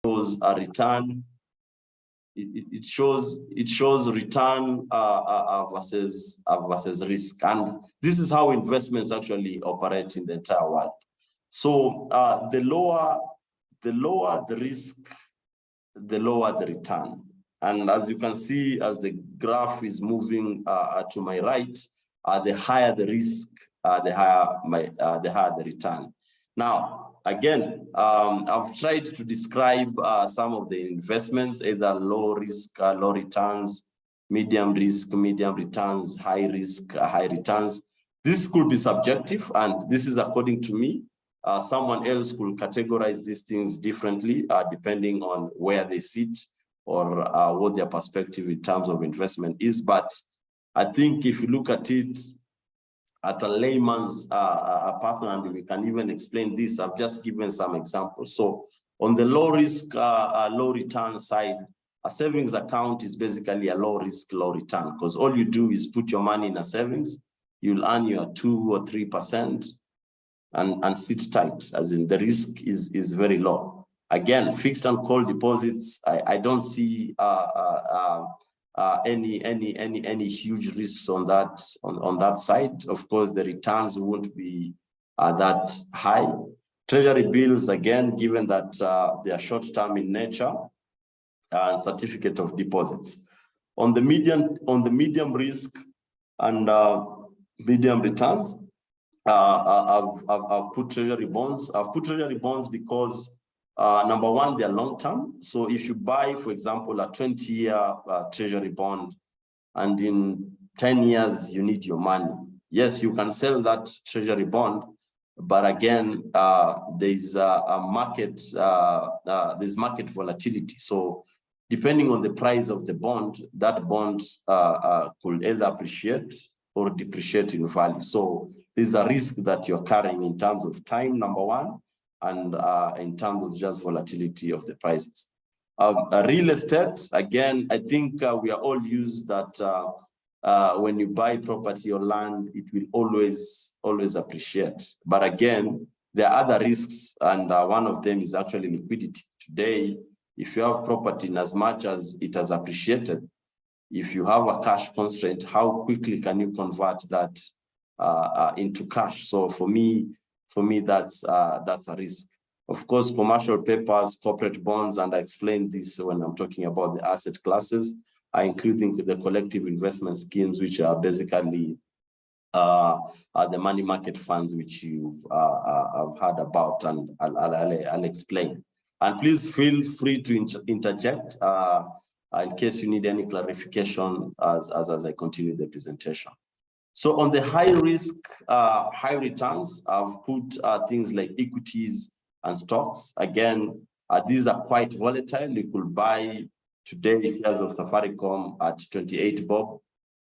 shows a return. It shows return versus risk, and this is how investments actually operate in the entire world. So the lower the risk, the lower the return. And as you can see, as the graph is moving to my right, the higher the risk, the higher the return. Now, again, I've tried to describe some of the investments, either low risk, low returns, medium risk, medium returns, high risk, high returns. This could be subjective, and this is according to me. Someone else could categorize these things differently, depending on where they sit or what their perspective in terms of investment is. But I think if you look at it at a layman's person, and we can even explain this, I've just given some examples. So on the low risk, low return side, a savings account is basically a low risk, low return, because all you do is put your money in a savings, you'll earn your 2 or 3% and sit tight, as in the risk is very low. Again, fixed and call deposits, I don't see any huge risks on that side. Of course, the returns won't be that high. Treasury bills, again, given that they are short-term in nature, and certificate of deposits. On the medium risk and medium returns, I've put treasury bonds. I've put treasury bonds because number one, they're long-term. So if you buy, for example, a 20-year treasury bond, and in 10 years, you need your money. Yes, you can sell that treasury bond, but again, there's a market, there's market volatility. So depending on the price of the bond, that bond could either appreciate or depreciate in value. So there's a risk that you're carrying in terms of time, number one, and in terms of just volatility of the prices. Real estate, again, I think we are all used that when you buy property or land, it will always appreciate. But again, there are other risks, and one of them is actually liquidity. Today, if you have property, in as much as it has appreciated, if you have a cash constraint, how quickly can you convert that into cash? So for me, that's a risk. Of course, commercial papers, corporate bonds, and I explained this when I'm talking about the asset classes, including the collective investment schemes, which are basically the money market funds, which you have heard about, and I'll explain. And please feel free to interject in case you need any clarification as I continue the presentation. So on the high risk, high returns, I've put things like equities and stocks. Again, these are quite volatile. You could buy today shares of Safaricom at 28 bob.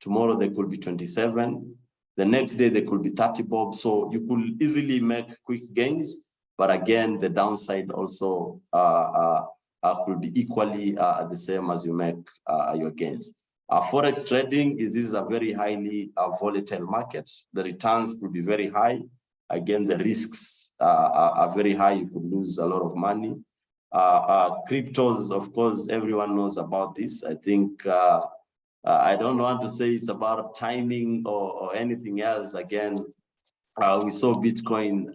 Tomorrow they could be 27. The next day they could be 30 bob. So you could easily make quick gains. But again, the downside also could be equally the same as you make your gains. Forex trading is a very highly volatile market. The returns could be very high. Again, the risks are very high. You could lose a lot of money. Cryptos, of course, everyone knows about this. I think I don't want to say it's about timing or anything else. Again, we saw Bitcoin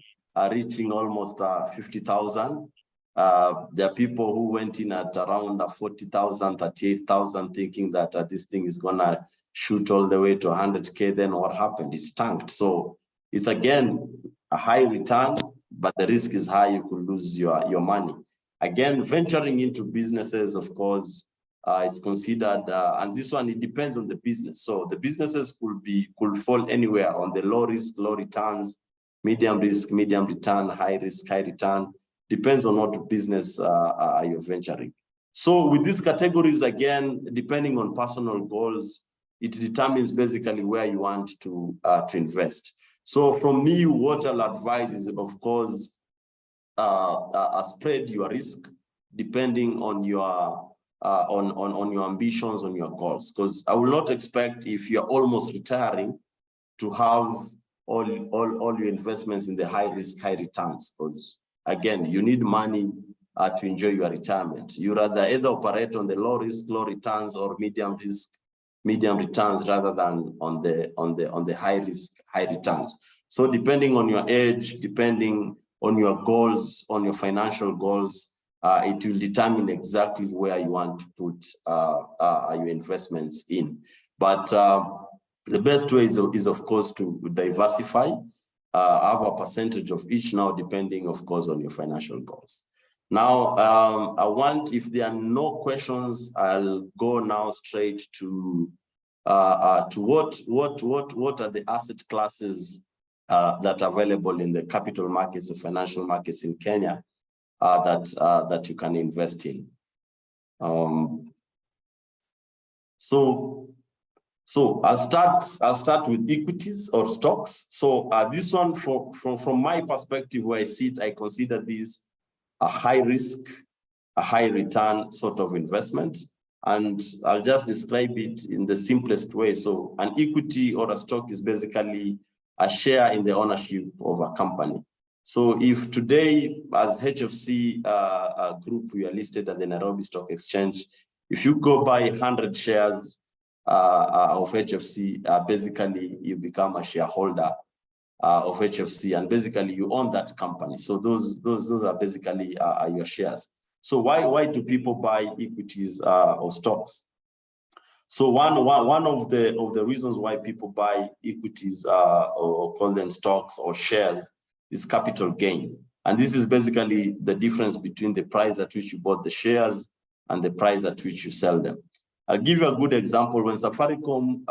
reaching almost 50,000. There are people who went in at around 40,000, 38,000, thinking that this thing is gonna shoot all the way to 100K. Then what happened? It tanked. So it's again a high return, but the risk is high. You could lose your money. Again, venturing into businesses, of course, it's considered, and this one, it depends on the business. So the businesses could fall anywhere on the low risk, low returns, medium risk, medium return, high risk, high return. Depends on what business you're venturing. So with these categories, again, depending on personal goals, it determines basically where you want to invest. So from me, what I'll advise is, of course, spread your risk depending on your on your ambitions, on your goals. Because I will not expect, if you're almost retiring, to have all your investments in the high risk, high returns. Because again, you need money to enjoy your retirement. You rather either operate on the low risk, low returns, or medium risk, medium returns, rather than on the high risk, high returns. So depending on your age, depending on your goals, on your financial goals, it will determine exactly where you want to put your investments in. But the best way is of course to diversify, have a percentage of each now, depending of course on your financial goals. Now, I want, if there are no questions, I'll go now straight to what are the asset classes that are available in the capital markets or financial markets in Kenya that you can invest in. So I'll start with equities or stocks. So this one, from my perspective, where I sit, I consider this a high risk, a high return sort of investment. And I'll just describe it in the simplest way. So an equity or a stock is basically a share in the ownership of a company. So if today, as HFC group, we are listed at the Nairobi Stock Exchange, if you go buy 100 shares of HFC, basically you become a shareholder of HFC, and basically you own that company. So those are basically your shares. So why do people buy equities or stocks? So one of the reasons why people buy equities or call them stocks or shares is capital gain. And this is basically the difference between the price at which you bought the shares and the price at which you sell them. I'll give you a good example. When Safaricom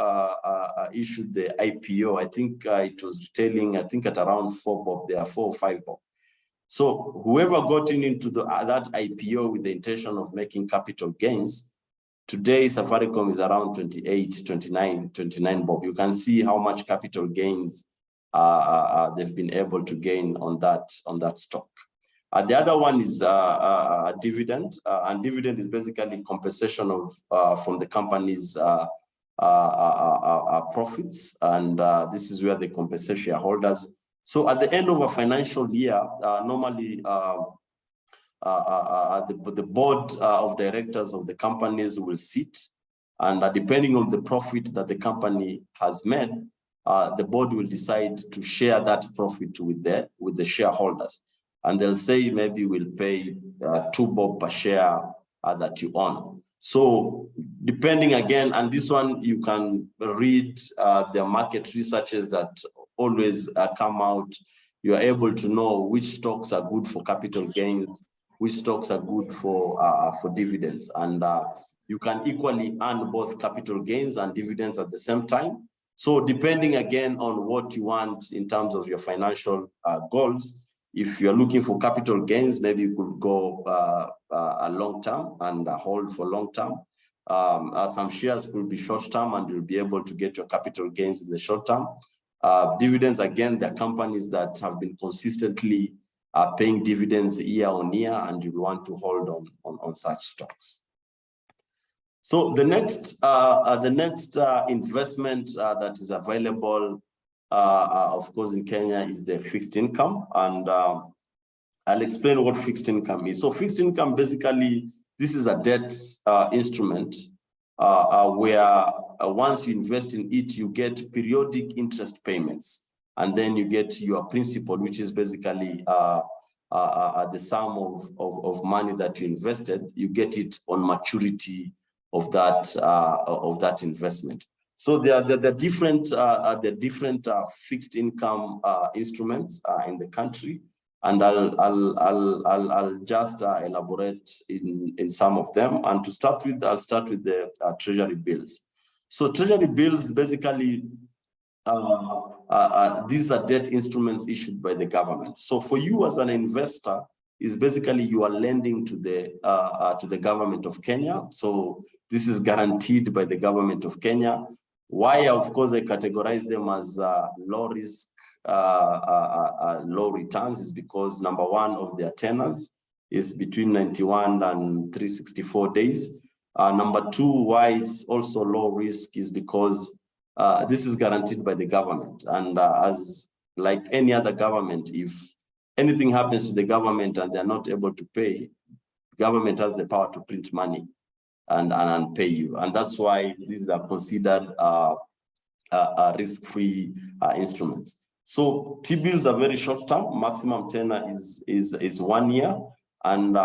issued the IPO, I think it was retailing, I think at around 4 bob, there are 4 or 5 bob. So whoever got into that IPO with the intention of making capital gains, today Safaricom is around 28, 29 bob. You can see how much capital gains they've been able to gain on that stock. The other one is a dividend, and dividend is basically compensation of from the company's profits, and this is where they compensate shareholders. So at the end of a financial year, normally the board of directors of the companies will sit, and depending on the profit that the company has made, the board will decide to share that profit with the shareholders. And they'll say maybe we'll pay 2 bob per share that you own. So depending again, and this one you can read the market researches that always come out. You are able to know which stocks are good for capital gains, which stocks are good for dividends, and you can equally earn both capital gains and dividends at the same time. So depending again on what you want in terms of your financial goals. If you're looking for capital gains, maybe you could go a long term and hold for long term. Some shares could be short term, and you'll be able to get your capital gains in the short term. Dividends, again, they're companies that have been consistently paying dividends year on year, and you want to hold on such stocks. So the next investment that is available, of course, in Kenya is the fixed income, and I'll explain what fixed income is. So fixed income, basically, this is a debt instrument where once you invest in it, you get periodic interest payments, and then you get your principal, which is basically the sum of money that you invested. You get it on maturity of that investment. So there are different fixed income instruments in the country, and I'll just elaborate in some of them. And to start with, I'll start with the treasury bills. So treasury bills, basically, these are debt instruments issued by the government. So for you as an investor, is basically you are lending to the government of Kenya. So this is guaranteed by the government of Kenya. Why, of course, I categorize them as low risk, low returns is because number one of their tenors is between 91 and 364 days. Number two, why it's also low risk is because this is guaranteed by the government. And as like any other government, if anything happens to the government and they're not able to pay, government has the power to print money and pay you. And that's why these are considered risk-free instruments. So T-bills are very short-term. Maximum tenor is 1 year. And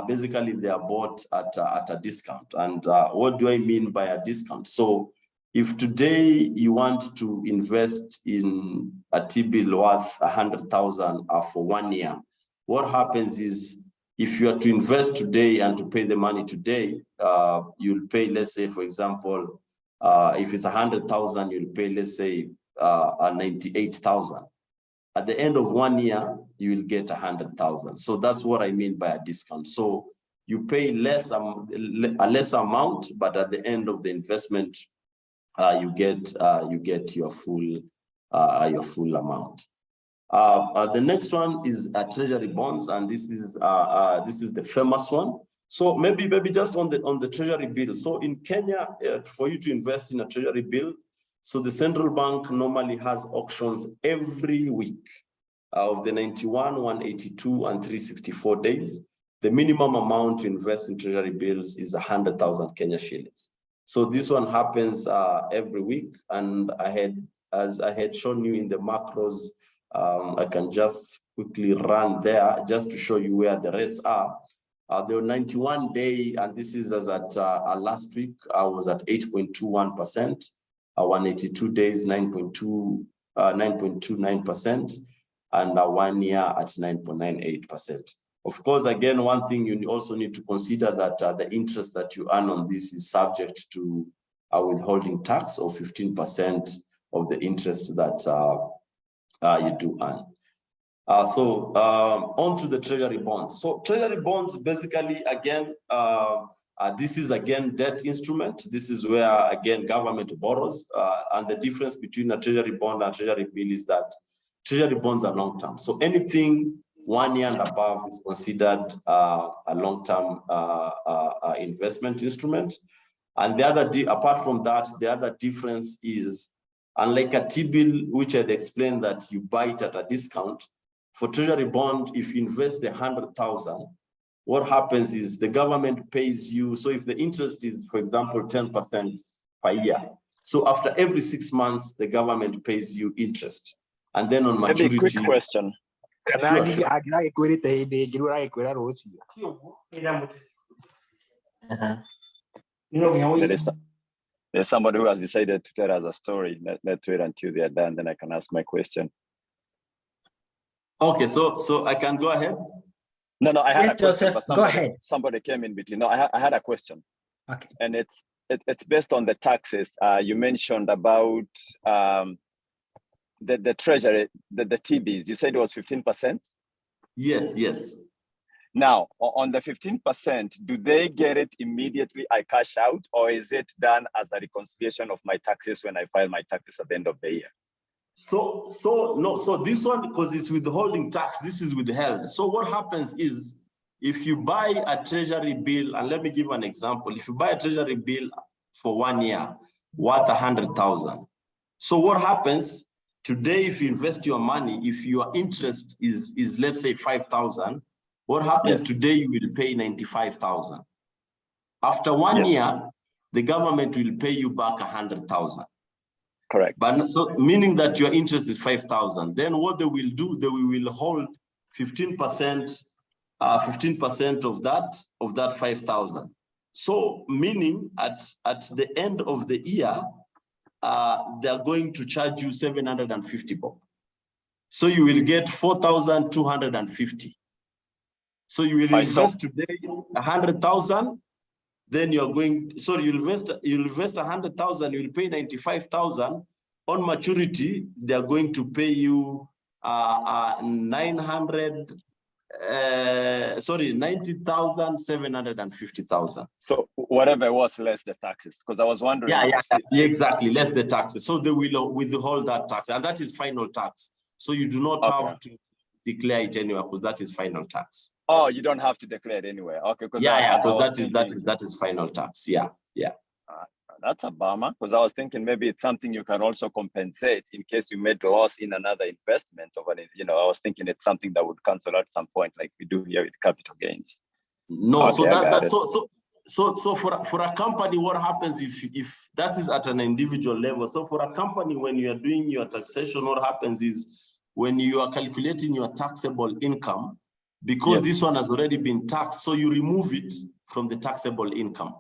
basically, they are bought at a discount. And what do I mean by a discount? So if today you want to invest in a T-bill worth 100,000 for 1 year, what happens is if you are to invest today and to pay the money today, you'll pay, let's say, for example, if it's 100,000, you'll pay, let's say, 98,000. At the end of 1 year, you will get 100,000. So that's what I mean by a discount. So you pay a less amount, but at the end of the investment, you get your full amount. The next one is treasury bonds, and this is the famous one. So maybe just on the treasury bill. So in Kenya, for you to invest in a treasury bill, so the central bank normally has auctions every week of the 91, 182, and 364 days. The minimum amount to invest in treasury bills is 100,000 Kenya shillings. So this one happens every week, and as I had shown you in the macros, I can just quickly run there just to show you where the rates are. The 91 day, and this is as at last week, I was at 8.21%. 182 days, 9.29%, and 1 year at 9.98%. Of course, again, one thing you also need to consider that the interest that you earn on this is subject to withholding tax of 15% of the interest that you do earn. On to the treasury bonds. So treasury bonds, basically, again, this is again debt instrument. This is where again government borrows, and the difference between a treasury bond and a treasury bill is that treasury bonds are long term. So anything 1 year and above is considered a long-term investment instrument. And the other, apart from that, the other difference is, unlike a T-bill, which I'd explained that you buy it at a discount, for treasury bond, if you invest the 100,000, what happens is the government pays you. So if the interest is, for example, 10% per year, so after every 6 months, the government pays you interest. And then on maturity. Maybe a quick question. There's somebody who has decided to tell us a story. Let's wait until they are done, then I can ask my question. Okay, so I can go ahead. No, I had yes, a question, Joseph, go ahead. Somebody came in between. No, I had a question. Okay. And it's based on the taxes. You mentioned about the treasury, the TBs. You said it was 15%? Yes. Now, on the 15%, do they get it immediately I cash out, or is it done as a reconciliation of my taxes when I file my taxes at the end of the year? So this one, because it's withholding tax, this is withheld. So what happens is, if you buy a treasury bill, and let me give an example. If you buy a treasury bill for 1 year, worth 100,000. So what happens today, if you invest your money, if your interest is let's say 5,000, what happens today, you will pay 95,000. After 1 year, the government will pay you back 100,000. Correct. But so meaning that your interest is 5,000. Then what they will do, they will hold 15% of that 5,000. So meaning at the end of the year, they're going to charge you 750 bob. So you will get 4,250. So you will invest today 100,000. Then you're going, so you'll invest 100,000, you'll pay 95,000. On maturity, they're going to pay you 90,750,000. So whatever was less the taxes, because I was wondering. Yeah, exactly, less the taxes. So they will withhold that tax, and that is final tax. So you do not have to declare it anywhere, because that is final tax. Oh, you don't have to declare it anywhere. Okay, because that is final tax. Yeah. That's a bummer, because I was thinking maybe it's something you can also compensate in case you made loss in another investment. I was thinking it's something that would cancel at some point, like we do here with capital gains. No, Okay, so for a company, what happens if that is at an individual level? So for a company, when you are doing your taxation, what happens is when you are calculating your taxable income, because this one has already been taxed, so you remove it from the taxable income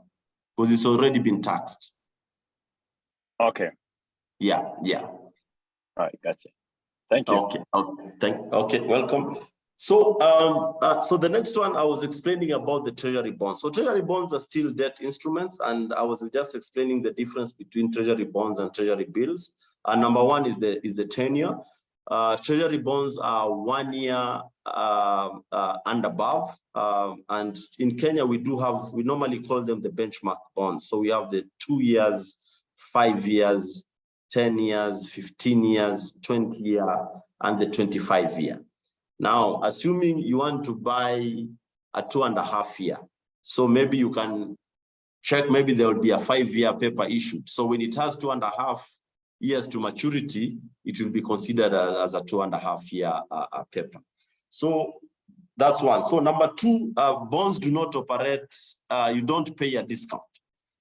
because it's already been taxed. Okay. Yeah. All right, gotcha. Thank you. Okay, welcome. So, so the next one, I was explaining about the treasury bonds. So treasury bonds are still debt instruments, and I was just explaining the difference between treasury bonds and treasury bills. Number one is the tenure. Treasury bonds are 1 year and above. And in Kenya, we normally call them the benchmark bonds. So we have the 2 years, 5 years, 10 years, 15 years, 20 year, and the 25 year. Now, assuming you want to buy a 2.5 year, so maybe you can check, maybe there will be a 5-year paper issued. So when it has 2.5 years to maturity, it will be considered as a 2.5 year paper. So that's one. So number two, bonds do not operate, you don't pay a discount.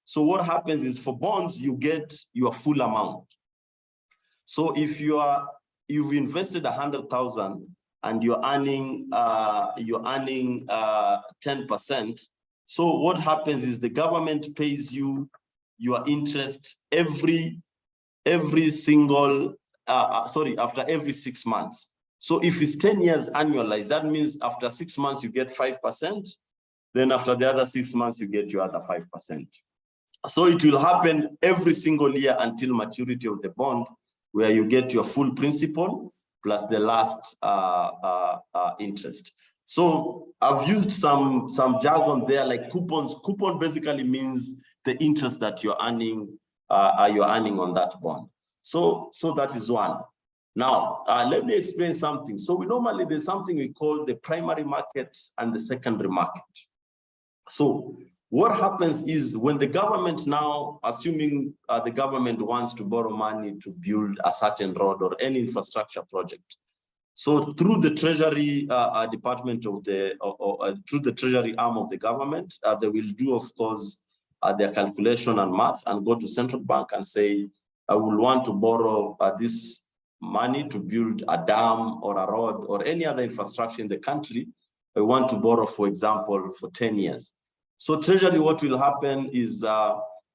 So what happens is for bonds, you get your full amount. So if you've invested 100,000 and you're earning 10%, so what happens is the government pays you your interest after every 6 months. So if it's 10 years annualized, that means after 6 months you get 5%, then after the other 6 months you get your other 5%. So it will happen every single year until maturity of the bond, where you get your full principal plus the last interest. So I've used some jargon there, like coupons. Coupon basically means the interest that you're earning on that bond. So that is one. Now, let me explain something. So there's something we call the primary market and the secondary market. So what happens is when the government now, assuming the government wants to borrow money to build a certain road or any infrastructure project, so through the treasury department of through the treasury arm of the government, they will do, of course, their calculation and math and go to central bank and say, I will want to borrow this money to build a dam or a road or any other infrastructure in the country. I want to borrow, for example, for 10 years. So treasury, what will happen is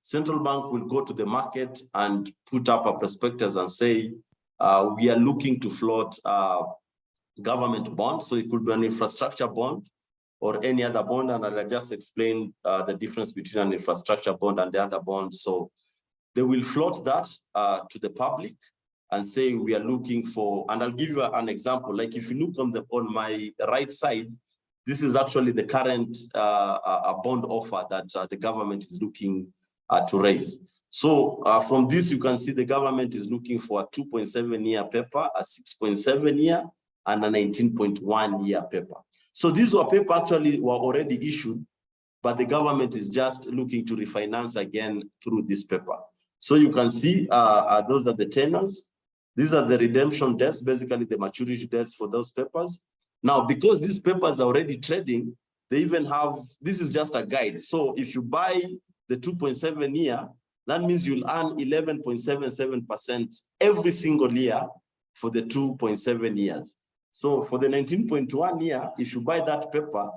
central bank will go to the market and put up a prospectus and say, we are looking to float government bond. So it could be an infrastructure bond or any other bond. And I'll just explain the difference between an infrastructure bond and the other bond. So they will float that to the public and say, we are looking for, and I'll give you an example. Like if you look on my right side, this is actually the current bond offer that the government is looking to raise. So from this, you can see the government is looking for a 2.7 year paper, a 6.7 year, and a 19.1 year paper. So these were paper actually were already issued, but the government is just looking to refinance again through this paper. So you can see those are the tenors. These are the redemption dates, basically the maturity dates for those papers. Now, because these papers are already trading, they even have, this is just a guide. So if you buy the 2.7 year, that means you'll earn 11.77% every single year for the 2.7 years. So for the 19.1 year, if you buy that paper,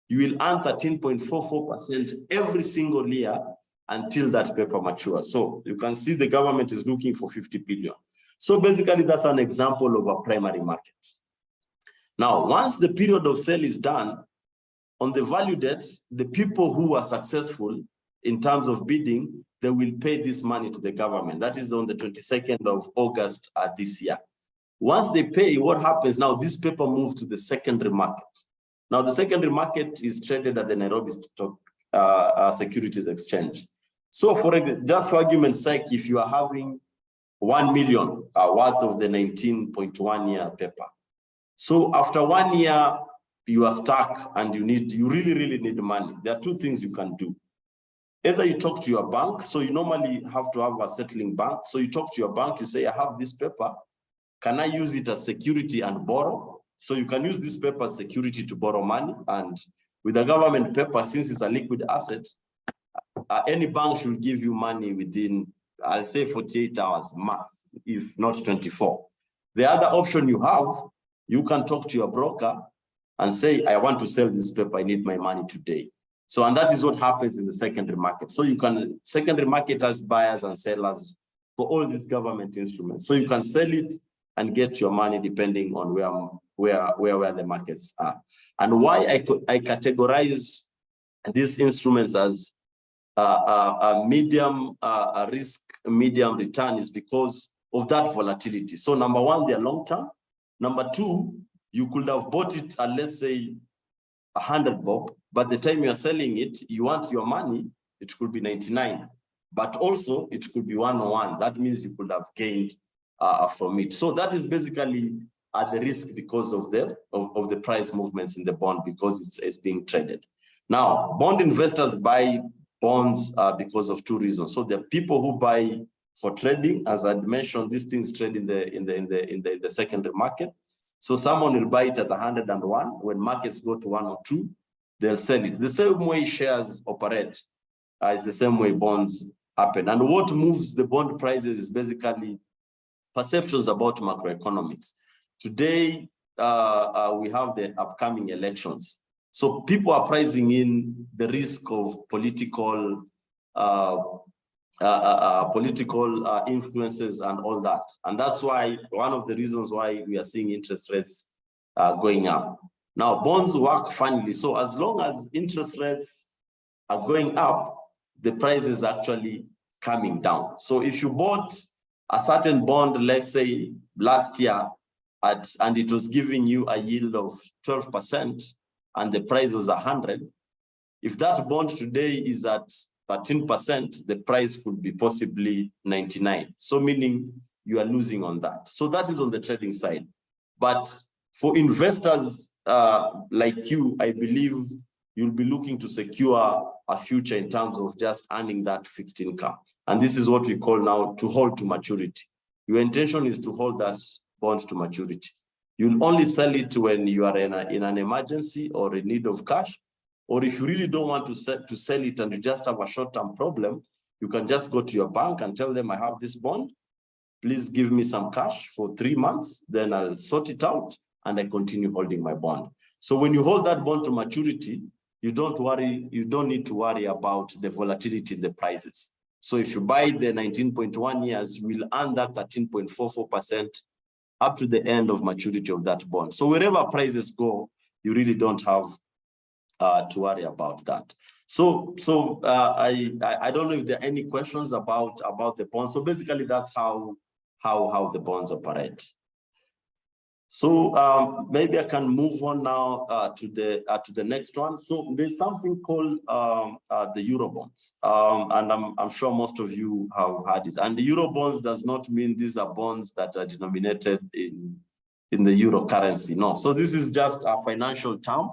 you will earn 13.44% every single year until that paper matures. So you can see the government is looking for 50 billion. So basically that's an example of a primary market. Now, once the period of sale is done, on the value debts, the people who are successful in terms of bidding, they will pay this money to the government. That is on the 22nd of August this year. Once they pay, what happens now? This paper moves to the secondary market. Now, the secondary market is traded at the Nairobi Stock Securities Exchange. So just for argument's sake, if you are having 1 million worth of the 19.1 year paper, so after 1 year, you are stuck and you really, really need money. There are two things you can do. Either you talk to your bank, so you normally have to have a settling bank. So you talk to your bank, you say, I have this paper. Can I use it as security and borrow? So you can use this paper as security to borrow money, and With a government paper, since it's a liquid asset, any bank should give you money within, I'll say 48 hours max, if not 24. The other option you have, you can talk to your broker and say, I want to sell this paper, I need my money today. So, and that is what happens in the secondary market. So you can, secondary market has buyers and sellers for all these government instruments. So you can sell it and get your money depending on where the markets are. And why I categorize these instruments as a medium risk, medium return is because of that volatility. So number one, they're long term. Number two, you could have bought it at, let's say, 100 bob, but the time you're selling it, you want your money, it could be 99, but also it could be 101. That means you could have gained from it. So that is basically the risk because of the price movements in the bond, because it's being traded. Now, bond investors buy bonds because of two reasons. So there are people who buy for trading, as I mentioned, these things trade in the secondary market. So someone will buy it at 101. When markets go to 102, they'll sell it. The same way shares operate is the same way bonds happen. And what moves the bond prices is basically perceptions about macroeconomics. Today, we have the upcoming elections. So people are pricing in the risk of political influences and all that. And that's why, one of the reasons why we are seeing interest rates going up. Now, bonds work funnily. So as long as interest rates are going up, the price is actually coming down. So if you bought a certain bond, let's say last year, and it was giving you a yield of 12%, and the price was 100, if that bond today is at 13%, the price could be possibly 99. So meaning you are losing on that. So that is on the trading side. But for investors like you, I believe you'll be looking to secure a future in terms of just earning that fixed income. And this is what we call now to hold to maturity. Your intention is to hold that bond to maturity. You'll only sell it when you are in an emergency or in need of cash. Or if you really don't want to sell it and you just have a short-term problem, you can just go to your bank and tell them, I have this bond, please give me some cash for 3 months, then I'll sort it out and I continue holding my bond. So when you hold that bond to maturity, you don't need to worry about the volatility in the prices. So if you buy the 19.1 years, you will earn that 13.44% up to the end of maturity of that bond. So wherever prices go, you really don't have to worry about that. So I don't know if there are any questions about the bonds. So basically, that's how the bonds operate. So maybe I can move on now to the next one. So there's something called the Eurobonds, and I'm sure most of you have heard it. And the Eurobonds does not mean these are bonds that are denominated in the euro currency. No. So this is just a financial term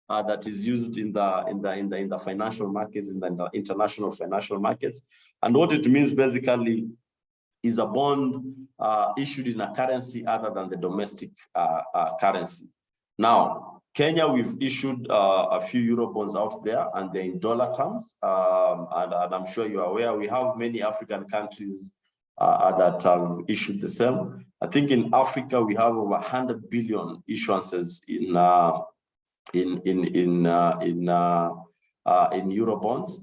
that is used in the financial markets, in the international financial markets. And what it means basically is a bond issued in a currency other than the domestic currency. Now, Kenya, we've issued a few Euro bonds out there, and they're in dollar terms. And I'm sure you're aware, we have many African countries that have issued the same. I think in Africa, we have over 100 billion issuances in Euro bonds.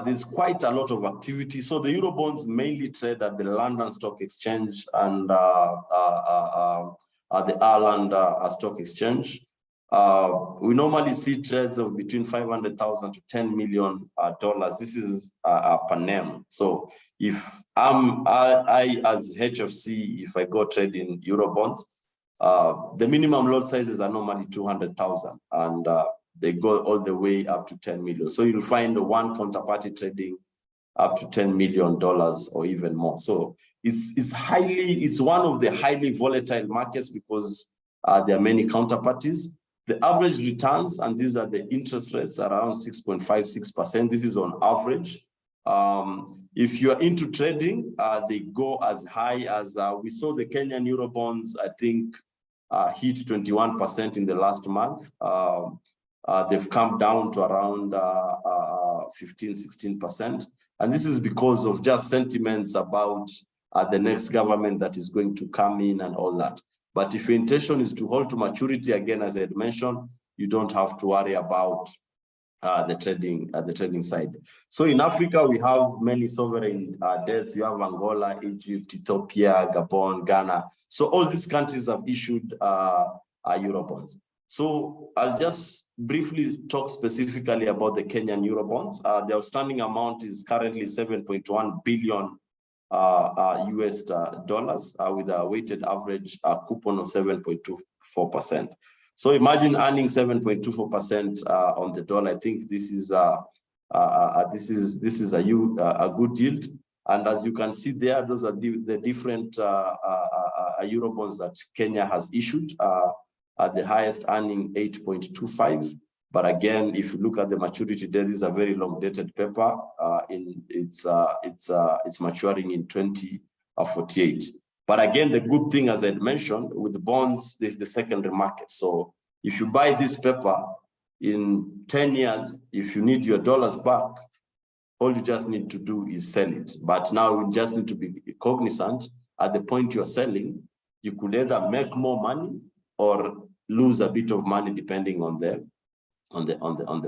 There's quite a lot of activity. So the Euro bonds mainly trade at the London Stock Exchange and the Ireland Stock Exchange. We normally see trades of between 500,000 to $10 million. This is per name. So if I as HFC, if I go trade in Euro bonds, the minimum lot sizes are normally 200,000, and they go all the way up to 10 million. So you'll find one counterparty trading up to $10 million or even more. So it's one of the highly volatile markets because there are many counterparties. The average returns, and these are the interest rates, are around 6.56%. This is on average. If you're into trading, they go as high as, we saw the Kenyan Euro bonds, I think, hit 21% in the last month. they've come down to around 15, 16%. And this is because of just sentiments about the next government that is going to come in and all that. But if your intention is to hold to maturity, again, as I had mentioned, you don't have to worry about the trading side. So in Africa, we have many sovereign debts. You have Angola, Egypt, Ethiopia, Gabon, Ghana. So all these countries have issued Eurobonds. So I'll just briefly talk specifically about the Kenyan Eurobonds. The outstanding amount is currently 7.1 billion US dollars with a weighted average coupon of 7.24%. So imagine earning 7.24% on the dollar. I think this is a good yield. And as you can see there, those are the different Eurobonds that Kenya has issued. At the highest earning 8.25. But again, if you look at the maturity date, this is a very long dated paper. It's maturing in 2048. But again, the good thing, as I mentioned, with the bonds, there's the secondary market. So if you buy this paper in 10 years, if you need your dollars back, all you just need to do is sell it. But now you just need to be cognizant at the point you're selling, you could either make more money or lose a bit of money depending on the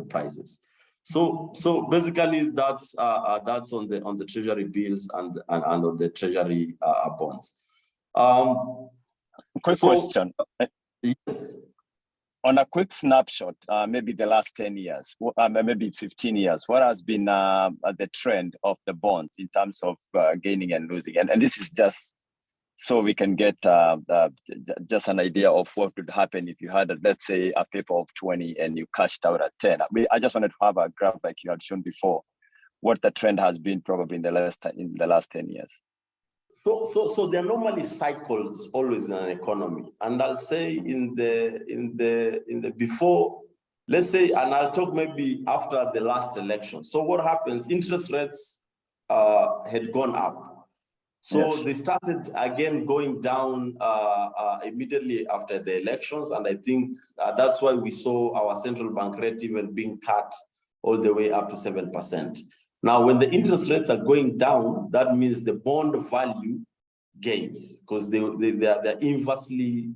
prices. So basically that's on the treasury bills and on the treasury bonds. Quick question. Yes. On a quick snapshot, maybe the last 10 years, maybe 15 years, what has been the trend of the bonds in terms of gaining and losing? And this is just so we can get just an idea of what would happen if you had, let's say, a paper of 20 and you cashed out at 10. I just wanted to have a graph like you had shown before, what the trend has been probably in the last 10 years. So there are normally cycles always in an economy, and I'll say in the before, let's say, and I'll talk maybe after the last election. So what happens? Interest rates had gone up. So yes, they started again going down immediately after the elections. And I think that's why we saw our central bank rate even being cut all the way up to 7%. Now, when the interest rates are going down, that means the bond value gains because they're inversely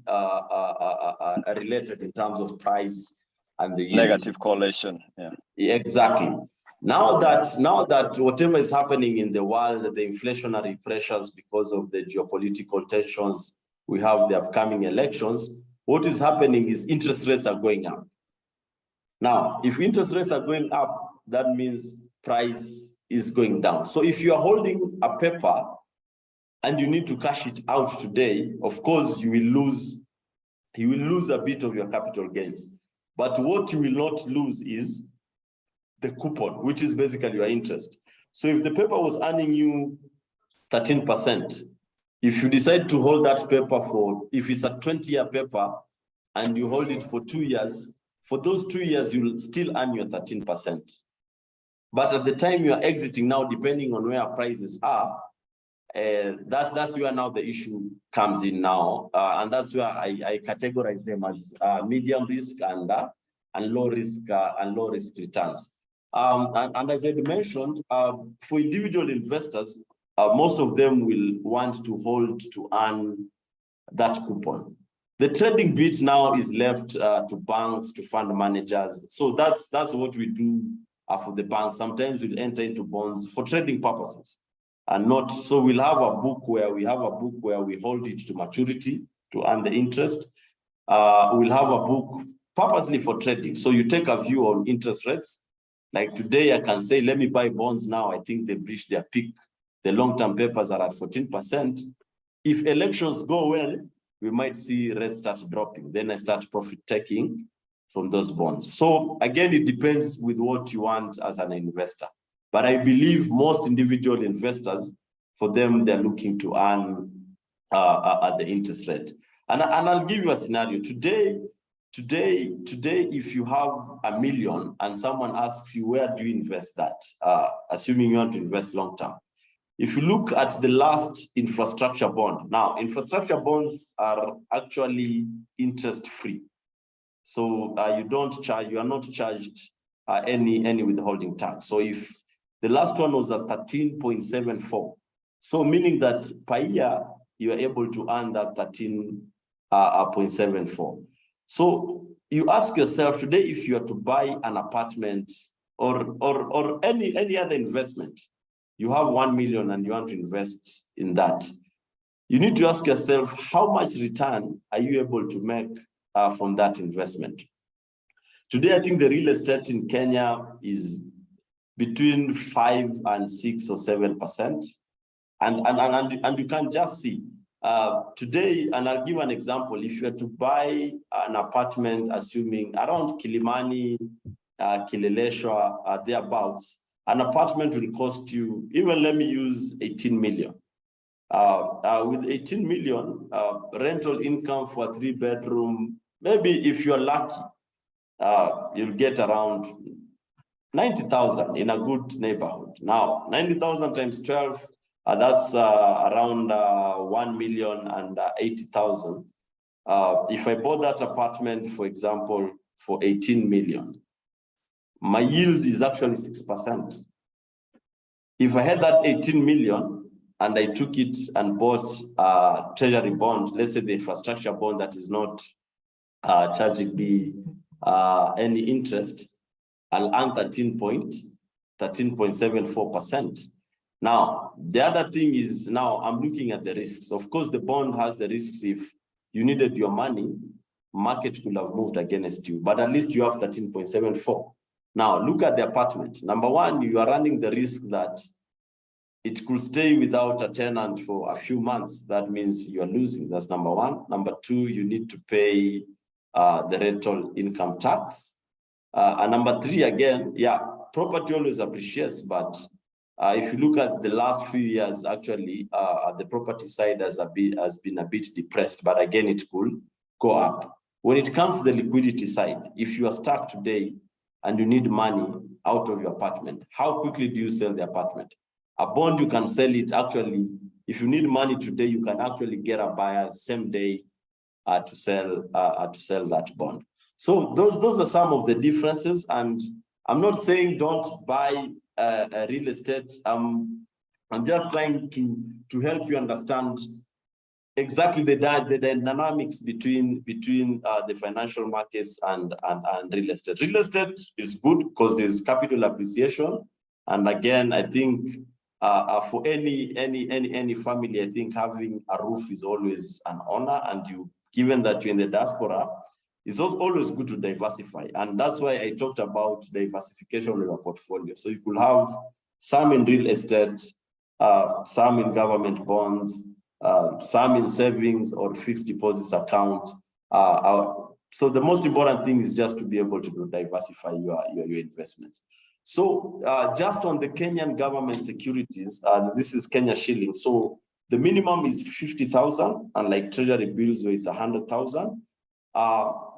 related in terms of price and the yield. Negative correlation. Yeah. Exactly. Now that whatever is happening in the world, the inflationary pressures because of the geopolitical tensions, we have the upcoming elections, what is happening is interest rates are going up. Now, if interest rates are going up, that means price is going down. So if you are holding a paper and you need to cash it out today, of course, you will lose a bit of your capital gains. But what you will not lose is the coupon, which is basically your interest. So if the paper was earning you 13%, if you decide to hold that paper if it's a 20-year paper and you hold it for 2 years, for those 2 years, you'll still earn your 13%. But at the time you are exiting now, depending on where prices are, that's where now the issue comes in now. And that's where I categorize them as medium risk and low risk returns. And as I mentioned, for individual investors, most of them will want to hold to earn that coupon. The trading bit now is left to banks, to fund managers. So that's what we do for the banks. Sometimes we'll enter into bonds for trading purposes, and not so we'll have a book where we hold it to maturity to earn the interest. We'll have a book purposely for trading. So you take a view on interest rates. Like today, I can say, let me buy bonds now. I think they've reached their peak. The long-term papers are at 14%. If elections go well, we might see rates start dropping. Then I start profit taking from those bonds. So again, it depends with what you want as an investor. But I believe most individual investors, for them, they're looking to earn at the interest rate. And I'll give you a scenario. Today, if you have $1 million and someone asks you, where do you invest that? Assuming you want to invest long-term. If you look at the last infrastructure bond, now infrastructure bonds are actually interest-free. So you are not charged any withholding tax. So if the last one was at 13.74, so meaning that per year you are able to earn that 13.74. So you ask yourself today, if you are to buy an apartment or any other investment, you have 1 million and you want to invest in that, you need to ask yourself, how much return are you able to make from that investment? Today, I think the real estate in Kenya is between 5 and 6 or 7%. And you can just see today, and I'll give an example. If you are to buy an apartment, assuming around Kilimani, Kileleshwa, thereabouts, an apartment will cost you, even let me use 18 million. With 18 million, rental income for a 3-bedroom, maybe if you're lucky, you'll get around 90,000 in a good neighborhood. Now, 90,000 times 12, that's around 1,080,000. If I bought that apartment, for example, for 18 million, my yield is actually 6%. If I had that 18 million and I took it and bought a treasury bond, let's say the infrastructure bond that is not charging me any interest, I'll earn 13.74%. Now, the other thing is, now I'm looking at the risks. Of course, the bond has the risks. If you needed your money, market could have moved against you, but at least you have 13.74. Now, look at the apartment. Number one, you are running the risk that it could stay without a tenant for a few months. That means you are losing. That's number one. Number two, you need to pay the rental income tax. And number three, again, yeah, property always appreciates, but if you look at the last few years, actually, the property side has been a bit depressed, but again, it could go up. When it comes to the liquidity side, if you are stuck today and you need money out of your apartment, how quickly do you sell the apartment? A bond, you can sell it actually. If you need money today, you can actually get a buyer same day to sell that bond. So those are some of the differences, and I'm not saying don't buy real estate. I'm just trying to help you understand exactly the dynamics between the financial markets and real estate. Real estate is good because there's capital appreciation, and again, I think for any family, I think having a roof is always an honor, and given that you're in the diaspora, it's always good to diversify. And that's why I talked about diversification of your portfolio. So you could have some in real estate, some in government bonds, some in savings or fixed deposits accounts. So the most important thing is just to be able to diversify your investments. So just on the Kenyan government securities, this is Kenya shilling. So the minimum is 50,000, and like treasury bills where it's 100,000.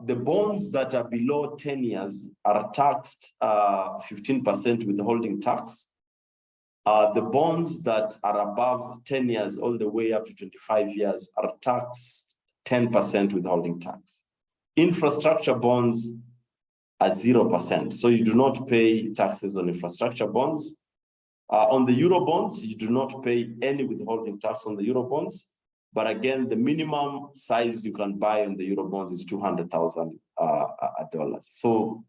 The bonds that are below 10 years are taxed 15% withholding tax. The bonds that are above 10 years all the way up to 25 years are taxed 10% withholding tax. Infrastructure bonds are 0%. So you do not pay taxes on infrastructure bonds. On the Euro bonds, you do not pay any withholding tax on the Euro bonds. But again, the minimum size you can buy on the Euro bonds is $200,000. So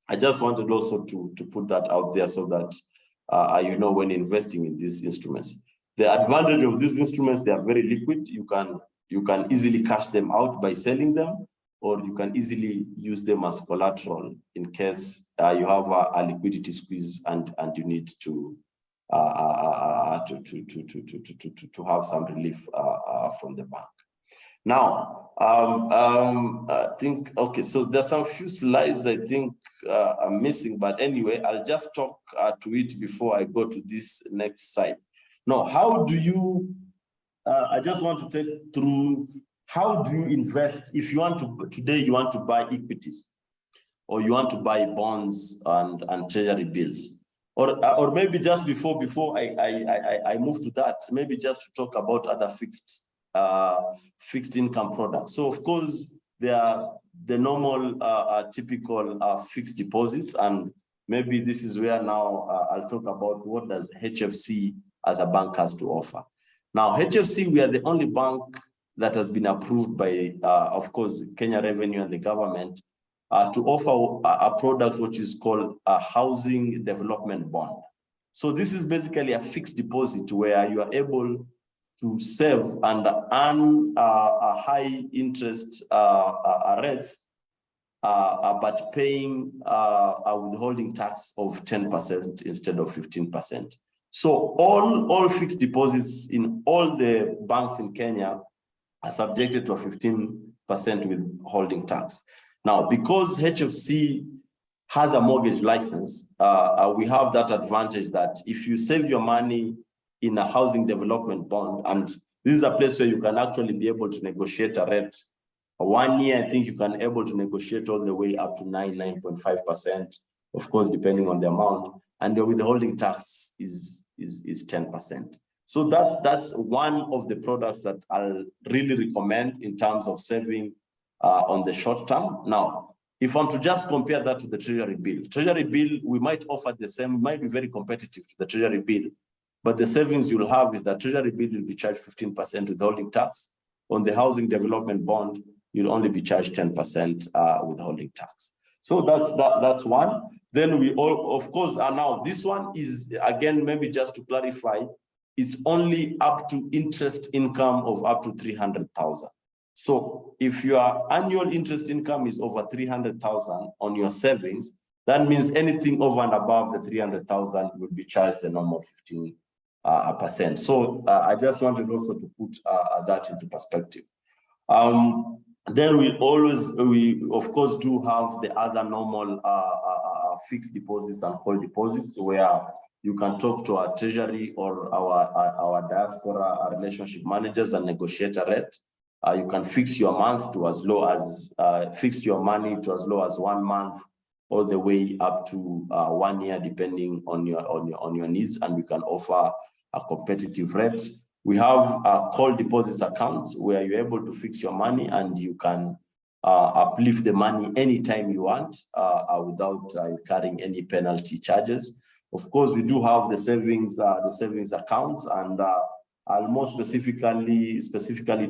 I just wanted also to put that out there so that you know when investing in these instruments. The advantage of these instruments, they are very liquid. You can easily cash them out by selling them, or you can easily use them as collateral in case you have a liquidity squeeze and you need to have some relief from the bank. Now, I think, okay, so there's some few slides I think I'm missing, but anyway, I'll just talk to it before I go to this next slide. Now, how do you, I just want to take through, how do you invest if you want to, today you want to buy equities, or you want to buy bonds and treasury bills? Or maybe just before I move to that, maybe just to talk about other fixed income products. So of course, there are the normal typical fixed deposits, and maybe this is where now I'll talk about what does HFC as a bank has to offer. Now, HFC, we are the only bank that has been approved by, of course, Kenya Revenue and the government to offer a product which is called a housing development bond. So this is basically a fixed deposit where you are able to save and earn a high interest rates, but paying a withholding tax of 10% instead of 15%. So all fixed deposits in all the banks in Kenya are subjected to a 15% withholding tax. Now, because HFC has a mortgage license, we have that advantage that if you save your money in a housing development bond, and this is a place where you can actually be able to negotiate a rate. 1 year, I think you can able to negotiate all the way up to 9.5%, of course, depending on the amount, and the withholding tax is 10%. So that's one of the products that I'll really recommend in terms of saving on the short term. Now, if I'm to just compare that to the Treasury bill, we might offer the same, might be very competitive to the Treasury bill, but the savings you'll have is that Treasury bill will be charged 15% withholding tax. On the housing development bond, you'll only be charged 10% withholding tax. So that's one. Then we all, of course, are now, this one is, again, maybe just to clarify, it's only up to interest income of up to 300,000. So if your annual interest income is over 300,000 on your savings, that means anything over and above the 300,000 will be charged the normal 15%. So I just wanted also to put that into perspective. Then we of course do have the other normal fixed deposits and call deposits where you can talk to our treasury or our diaspora, our relationship managers, and negotiate a rate. You can fix your month to as low as fix your money to as low as 1 month, all the way up to 1 year, depending on your needs, and we can offer a competitive rate. We have call deposits accounts where you're able to fix your money and you can uplift the money anytime you want without incurring any penalty charges. Of course, we do have the savings accounts, and I'll more specifically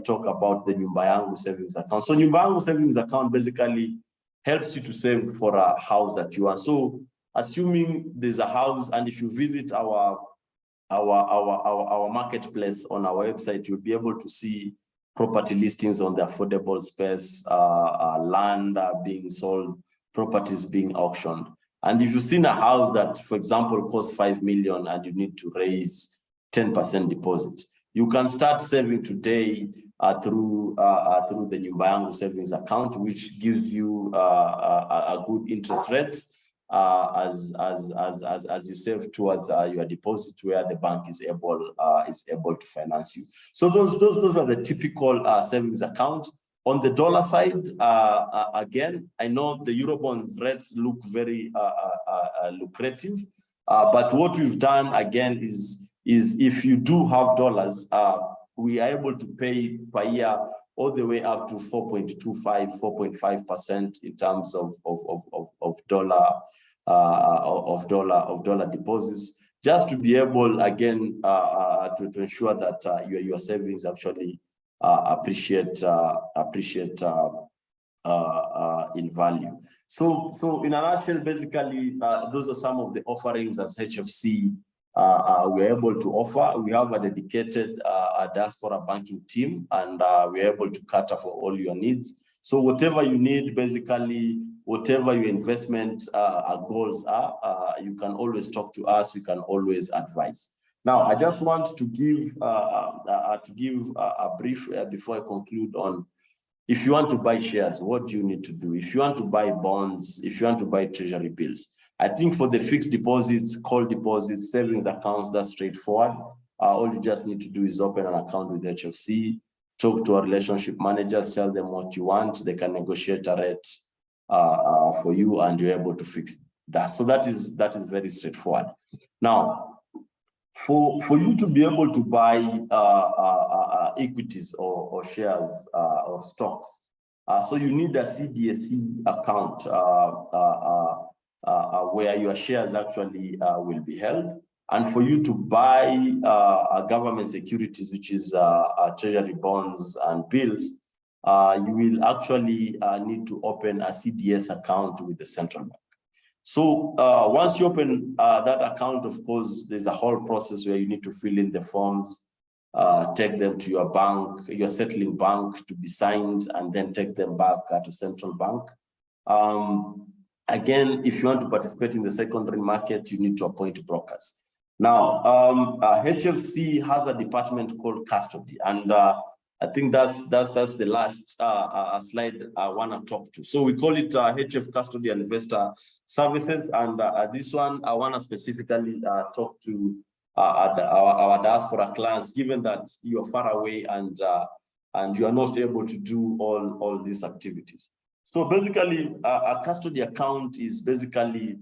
talk about the Nyumba Yangu savings account. So Nyumba Yangu savings account basically helps you to save for a house that you want. So assuming there's a house, and if you visit our marketplace on our website, you'll be able to see property listings on the affordable space, land being sold, properties being auctioned. And if you've seen a house that, for example, costs 5 million and you need to raise 10% deposit, you can start saving today through the Nyumba Yangu savings account, which gives you a good interest rates as you save towards your deposit, where the bank is able to finance you. So those are the typical savings account. On the dollar side, again, I know the Eurobond rates look very lucrative, but what we've done again is if you do have dollars, we are able to pay per year all the way up to 4.25, 4.5% in terms of dollar deposits, just to be able again to ensure that your savings actually appreciate in value. So in a nutshell, basically, those are some of the offerings as HFC we're able to offer. We have a dedicated diaspora banking team, and we're able to cater for all your needs. So whatever you need, basically, whatever your investment goals are, you can always talk to us. We can always advise. Now, I just want to give a brief before I conclude on, if you want to buy shares, what do you need to do? If you want to buy bonds, if you want to buy treasury bills, I think for the fixed deposits, call deposits, savings accounts, that's straightforward. All you just need to do is open an account with HFC, talk to our relationship managers, tell them what you want. They can negotiate a rate for you, and you're able to fix that. So that is very straightforward. Now, for you to be able to buy equities or shares or stocks, So you need a CDSC account where your shares actually will be held. And for you to buy government securities, which is treasury bonds and bills, you will actually need to open a CDS account with the central bank. So once you open that account, of course, there's a whole process where you need to fill in the forms, take them to your bank, your settling bank to be signed, and then take them back to central bank. Again, if you want to participate in the secondary market, you need to appoint brokers. Now, HFC has a department called custody, and I think that's the last slide I want to talk to. So we call it HF Custody and Investor Services, and this one I want to specifically talk to our diaspora clients, given that you are far away and you are not able to do all these activities. So basically, a custody account is basically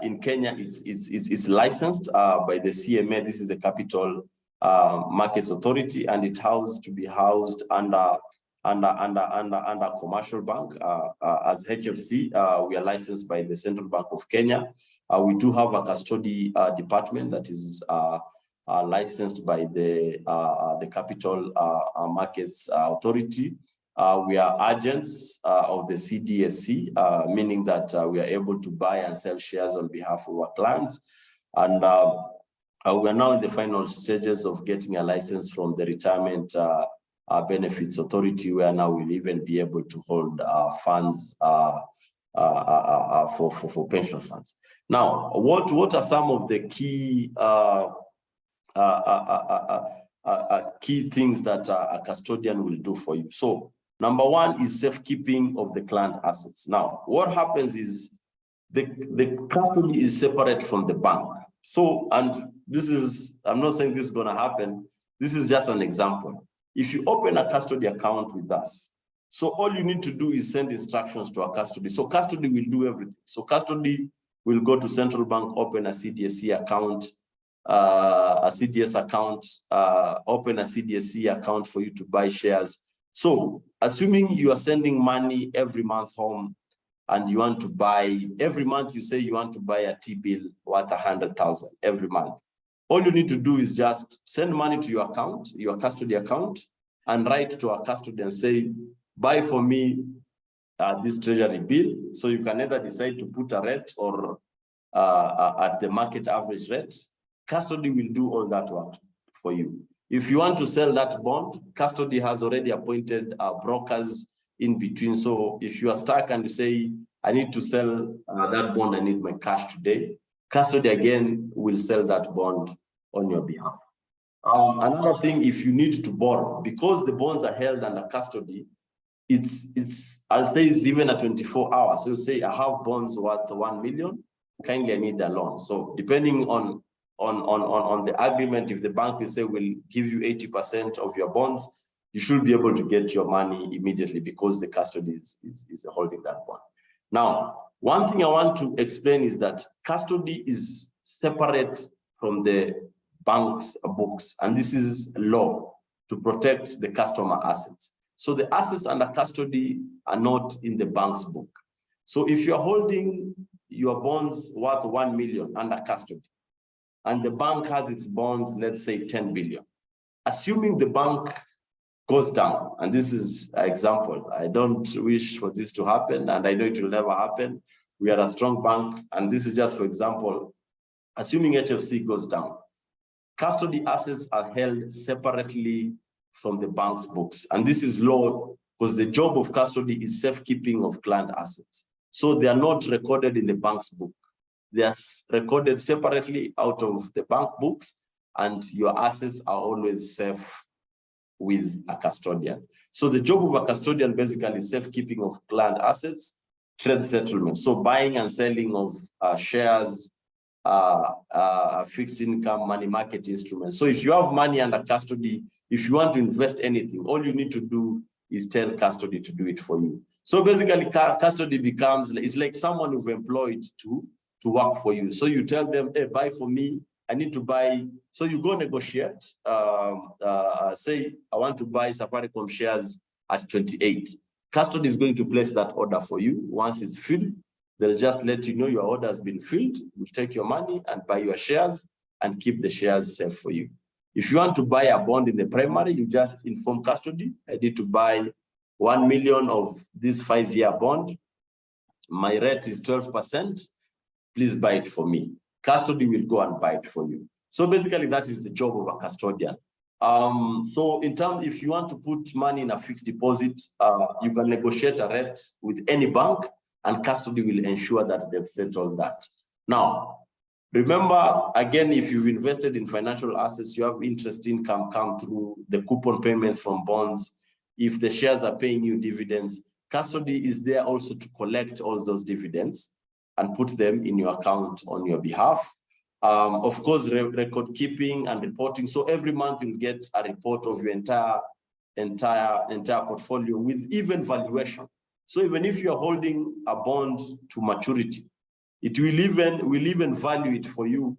in Kenya, it's licensed by the CMA. This is the Capital Markets Authority, and it to be housed under commercial bank. As HFC, we are licensed by the Central Bank of Kenya. We do have a custody department that is licensed by the Capital Markets Authority. We are agents of the CDSC, meaning that we are able to buy and sell shares on behalf of our clients. And we are now in the final stages of getting a license from the Retirement Benefits Authority, where now we'll even be able to hold funds for pension funds. Now, what are some of the key key things that a custodian will do for you? So, number one is safekeeping of the client assets. Now, what happens is the custody is separate from the bank. So, and this is, I'm not saying this is going to happen. This is just an example. If you open a custody account with us, so all you need to do is send instructions to our custody. So custody will do everything. So custody will go to central bank, open a CDSC account, a CDS account, open a CDSC account for you to buy shares. So assuming you are sending money every month home and you want to buy, every month you say you want to buy a T-bill worth 100,000 every month. All you need to do is just send money to your account, your custody account, and write to our custody and say, buy for me this treasury bill. So you can either decide to put a rate or at the market average rate. Custody will do all that work for you. If you want to sell that bond, custody has already appointed brokers in between. So if you are stuck and you say, I need to sell that bond, I need my cash today, custody again will sell that bond on your behalf. Another thing, if you need to borrow, because the bonds are held under custody, I'll say it's even a 24 hours. So you say, I have bonds worth 1 million, kindly I need a loan. So depending on the agreement, if the bank will say will give you 80% of your bonds, you should be able to get your money immediately because the custody is holding that bond. Now, one thing I want to explain is that custody is separate from the bank's books, and this is law to protect the customer assets. So the assets under custody are not in the bank's book. So if you're holding your bonds worth 1 million under custody, and the bank has its bonds, let's say 10 billion, assuming the bank goes down, and this is an example, I don't wish for this to happen, and I know it will never happen. We are a strong bank, and this is just for example, assuming HFC goes down, custody assets are held separately from the bank's books. And this is law because the job of custody is safekeeping of client assets. So they are not recorded in the bank's book. They are recorded separately out of the bank books, and your assets are always safe with a custodian. So the job of a custodian basically is safekeeping of client assets, trade settlement. So buying and selling of shares, fixed income, money market instruments. So if you have money under custody, if you want to invest anything, all you need to do is tell custody to do it for you. So basically, custody becomes, it's like someone you've employed to work for you. So you tell them, hey, buy for me, I need to buy. So you go negotiate, say, I want to buy Safaricom shares at 28. Custody is going to place that order for you. Once it's filled, they'll just let you know your order has been filled. We'll take your money and buy your shares and keep the shares safe for you. If you want to buy a bond in the primary, you just inform custody. I need to buy 1 million of this 5-year bond. My rate is 12%. Please buy it for me. Custody will go and buy it for you. So basically, that is the job of a custodian. So in terms, if you want to put money in a fixed deposit, you can negotiate a rate with any bank, and custody will ensure that they've settled that. Now, remember, again, if you've invested in financial assets, you have interest income come through the coupon payments from bonds. If the shares are paying you dividends, custody is there also to collect all those dividends and put them in your account on your behalf. Of course, record keeping and reporting. So every month you'll get a report of your entire portfolio with even valuation. So even if you're holding a bond to maturity, it will even value it for you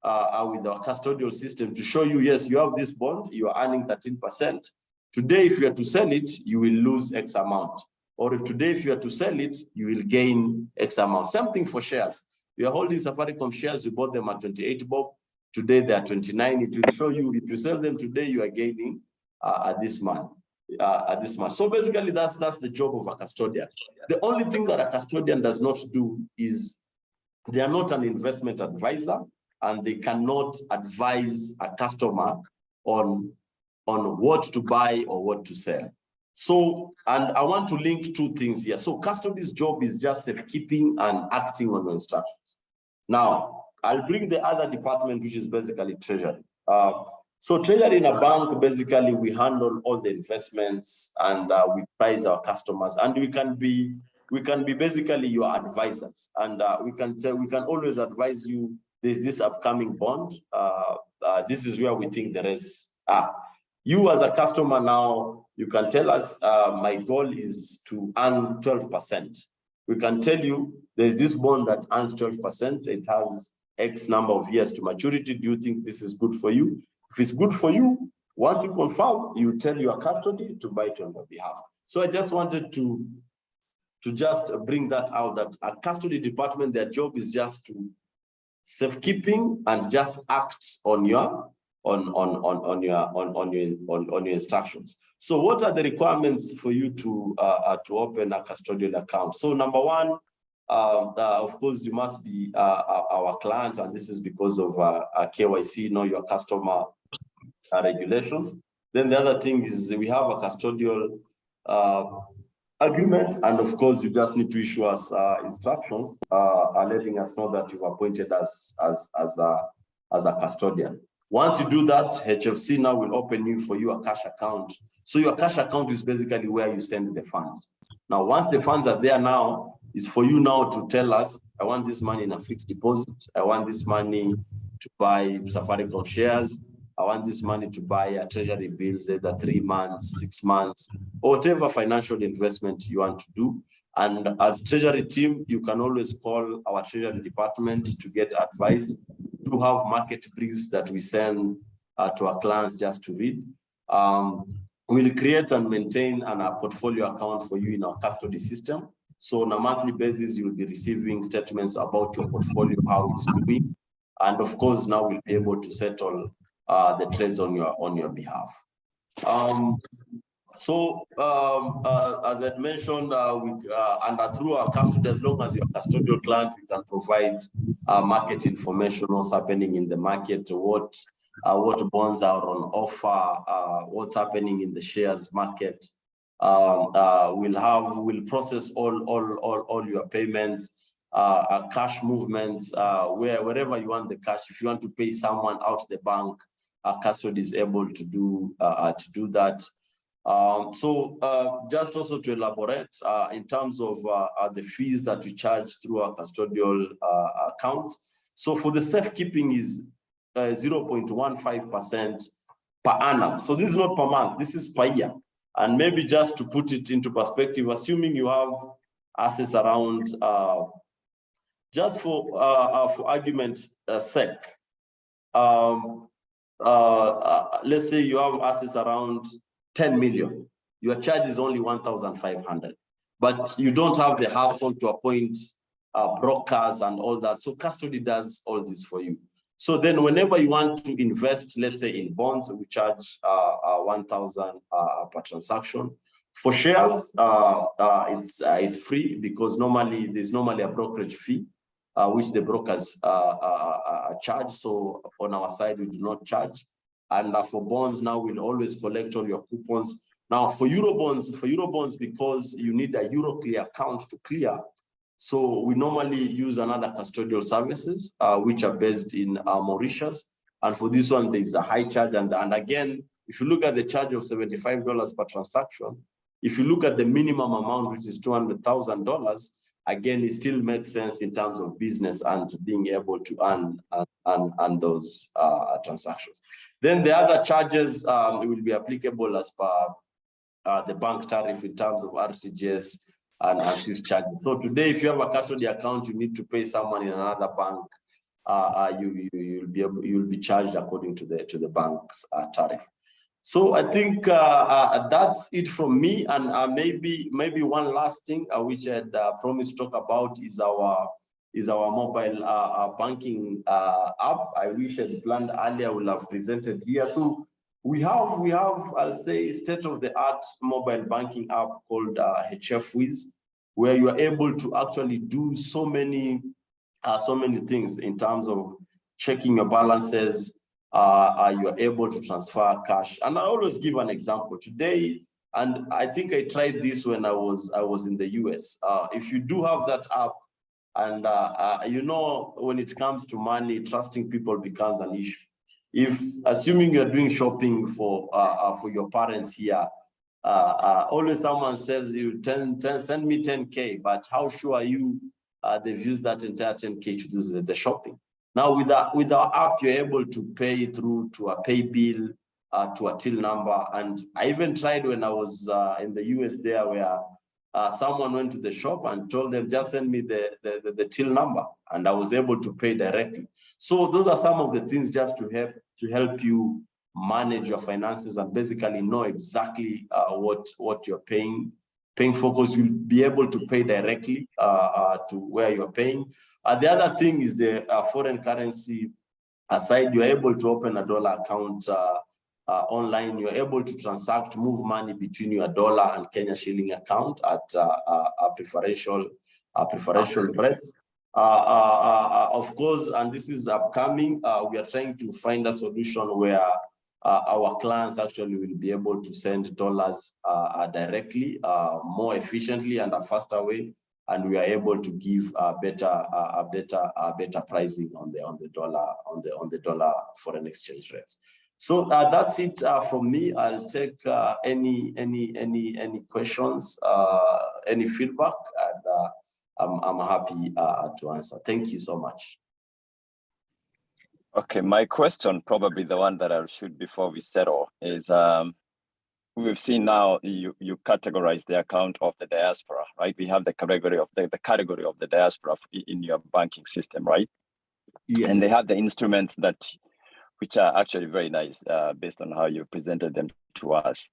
with our custodial system to show you, yes, you have this bond, you are earning 13%. Today, if you are to sell it, you will lose X amount. Or if today, if you are to sell it, you will gain X amount. Same thing for shares. You are holding Safaricom shares, you bought them at 28 bob. Today, they are 29. It will show you, if you sell them today, you are gaining at this month. So basically, that's the job of a custodian. The only thing that a custodian does not do is they are not an investment advisor, and they cannot advise a customer on what to buy or what to sell. So, and I want to link two things here. So custody's job is just safekeeping and acting on instructions. Now, I'll bring the other department, which is basically treasury. So treasury in a bank, basically we handle all the investments, and we price our customers, and we can be basically your advisors, and we can always advise you. There's this upcoming bond. This is where we think the rest are. You as a customer now, you can tell us, my goal is to earn 12%. We can tell you there's this bond that earns 12%. It has X number of years to maturity. Do you think this is good for you? If it's good for you, once you confirm, you tell your custody to buy it on your behalf. So I just wanted to just bring that out, that a custody department, their job is just to safekeeping and just act on your instructions. So what are the requirements for you to open a custodial account? So number one, of course, you must be our client, and this is because of KYC, know your customer regulations. Then the other thing is we have a custodial agreement, and of course, you just need to issue us instructions, letting us know that you've appointed us as a custodian. Once you do that, HFC now will open for you a cash account. So your cash account is basically where you send the funds. Now, once the funds are there now, it's for you now to tell us, I want this money in a fixed deposit. I want this money to buy Safaricom shares. I want this money to buy a treasury bills, either 3 months, 6 months, or whatever financial investment you want to do. And as treasury team, you can always call our treasury department to get advice, to have market briefs that we send to our clients just to read. We'll create and maintain a portfolio account for you in our custody system. So on a monthly basis, you'll be receiving statements about your portfolio, how it's doing. And of course, now we'll be able to settle the trades on your behalf. As I mentioned, through our custody, as long as you're a custodial client, we can provide market information, what's happening in the market, what bonds are on offer, what's happening in the shares market. We'll process all your payments, cash movements, wherever you want the cash. If you want to pay someone out the bank, our custody is able to do that. Just also to elaborate, in terms of the fees that we charge through our custodial accounts. So for the safekeeping is 0.15% per annum. So this is not per month, this is per year. And maybe just to put it into perspective, assuming you have assets around, just for argument's sake, let's say you have assets around 10 million. your charge is only 1,500. But you don't have the hassle to appoint brokers and all that. So custody does all this for you. So then whenever you want to invest, let's say in bonds, we charge 1,000 per transaction. For shares, it's free because there's normally a brokerage fee, which the brokers charge. So on our side, we do not charge. And for bonds, now we'll always collect all your coupons. Now for Eurobonds, because you need a Euroclear account to clear, so we normally use another custodial services, which are based in Mauritius. And for this one, there's a high charge. And again, if you look at the charge of $75 per transaction, if you look at the minimum amount, which is $200,000, again, it still makes sense in terms of business and being able to earn those transactions. Then the other charges will be applicable as per the bank tariff in terms of RTGS and Swift charges. So today, if you have a custody account, you need to pay someone in another bank. You'll be charged according to the bank's tariff. So I think that's it from me. And maybe one last thing which I had promised to talk about is our mobile banking app. I wish I had planned earlier. I will have presented here. So we have I'll say state-of-the-art mobile banking app called HFWiz, where you are able to actually do so many things in terms of checking your balances. You are able to transfer cash. And I always give an example today, and I think I tried this when I was in the US. If you do have that app, and you know, when it comes to money, trusting people becomes an issue. If assuming you're doing shopping for your parents here, always someone says you send me 10K, but how sure are you they've used that entire 10K to do the shopping? Now with our app, you're able to pay through to a pay bill, to a till number. And I even tried when I was in the US there, where someone went to the shop and told them, just send me the till number, and I was able to pay directly. So those are some of the things just to help you manage your finances and basically know exactly what you're paying for, because you'll be able to pay directly to where you're paying. The other thing is the foreign currency side. You're able to open a dollar account online. You're able to transact, move money between your dollar and Kenya shilling account at a preferential rates. Of course, and this is upcoming, we are trying to find a solution where our clients actually will be able to send dollars directly, more efficiently and a faster way, and we are able to give better pricing on the dollar foreign exchange rates. So that's it from me. I'll take any questions, any feedback, and I'm happy to answer. Thank you so much. Okay, my question, probably the one that I'll shoot before we settle, is we've seen now you categorize the account of the diaspora, right? We have the category of the category of the diaspora in your banking system, right? Yes. And they have the instruments which are actually very nice based on how you presented them to us.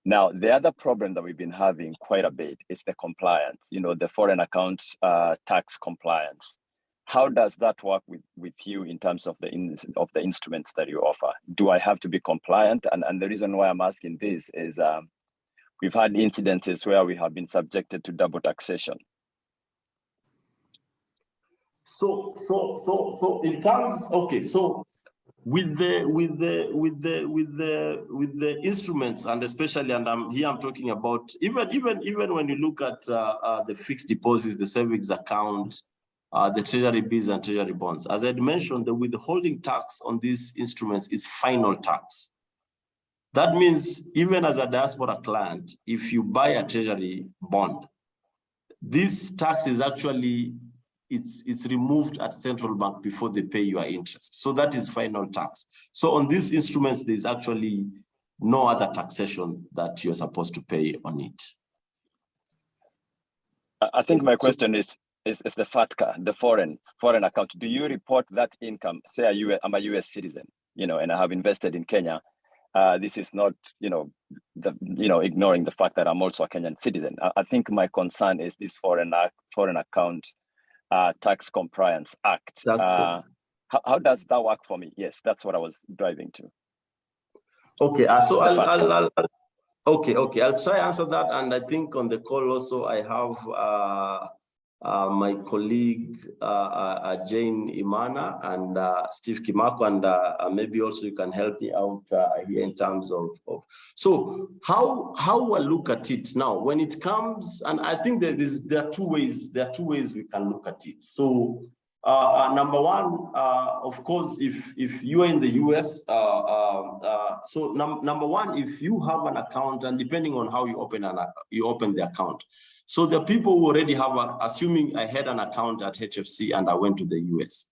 Now, the other problem that we've been having quite a bit is the compliance, the foreign accounts tax compliance. How does that work with you in terms of the instruments that you offer? Do I have to be compliant? And the reason why I'm asking this is we've had incidences where we have been subjected to double taxation. So in terms, okay, so with the instruments, and especially, and I'm talking about even when you look at the fixed deposits, the savings account, the treasury bills and treasury bonds. As I mentioned, the withholding tax on these instruments is final tax. That means even as a diaspora client, if you buy a treasury bond, this tax is actually, it's removed at central bank before they pay your interest. So that is final tax. So on these instruments, there's actually no other taxation that you're supposed to pay on it. I think my question is the FATCA, the foreign account. Do you report that income? Say I'm a US citizen, and I have invested in Kenya, This is not, ignoring the fact that I'm also a Kenyan citizen. I think my concern is this foreign account tax compliance act. How does that work for me? Yes, that's what I was driving to. Okay, so I'll try answer that. And I think on the call also I have my colleague Jane Imana and Steve Kimako, and maybe also you can help me out here in terms of so how I look at it now when it comes, and I think there are two ways we can look at it. So number one, of course, if you are in the US, so number one, if you have an account, and depending on how you open the account. So the people who already have, assuming I had an account at HFC and I went to the US,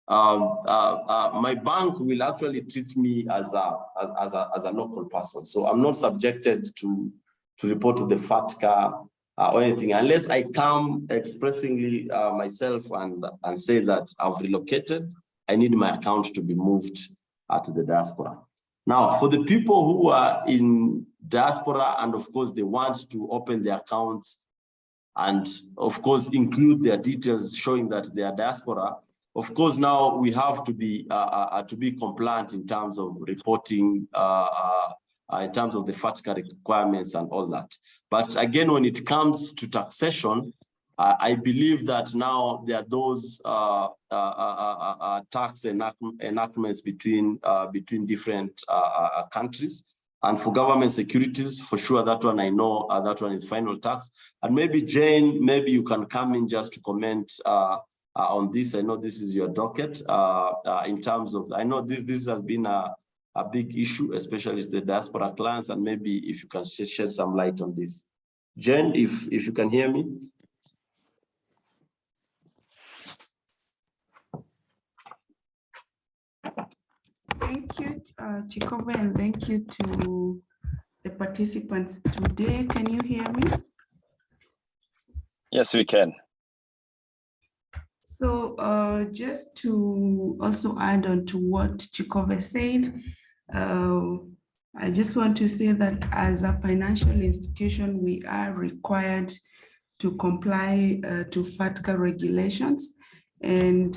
my bank will actually treat me as a local person. So I'm not subjected to report to the FATCA or anything, unless I come expressingly myself and say that I've relocated, I need my account to be moved to the diaspora. Now, for the people who are in diaspora, and of course they want to open their accounts and of course include their details showing that they are diaspora, of course now we have to be compliant in terms of reporting, in terms of the FATCA requirements and all that. But again, when it comes to taxation, I believe that now there are those tax enactments between different countries. And for government securities, for sure, that one I know, that one is final tax. And maybe Jane, maybe you can come in just to comment on this. I know this is your docket in terms of, I know this has been a big issue, especially with the diaspora clients, and maybe if you can shed some light on this. Jane, if you can hear me. Thank you, Chikove, and thank you to the participants today. Can you hear me? Yes, we can. So just to also add on to what Chikove said, I just want to say that as a financial institution, we are required to comply to FATCA regulations. And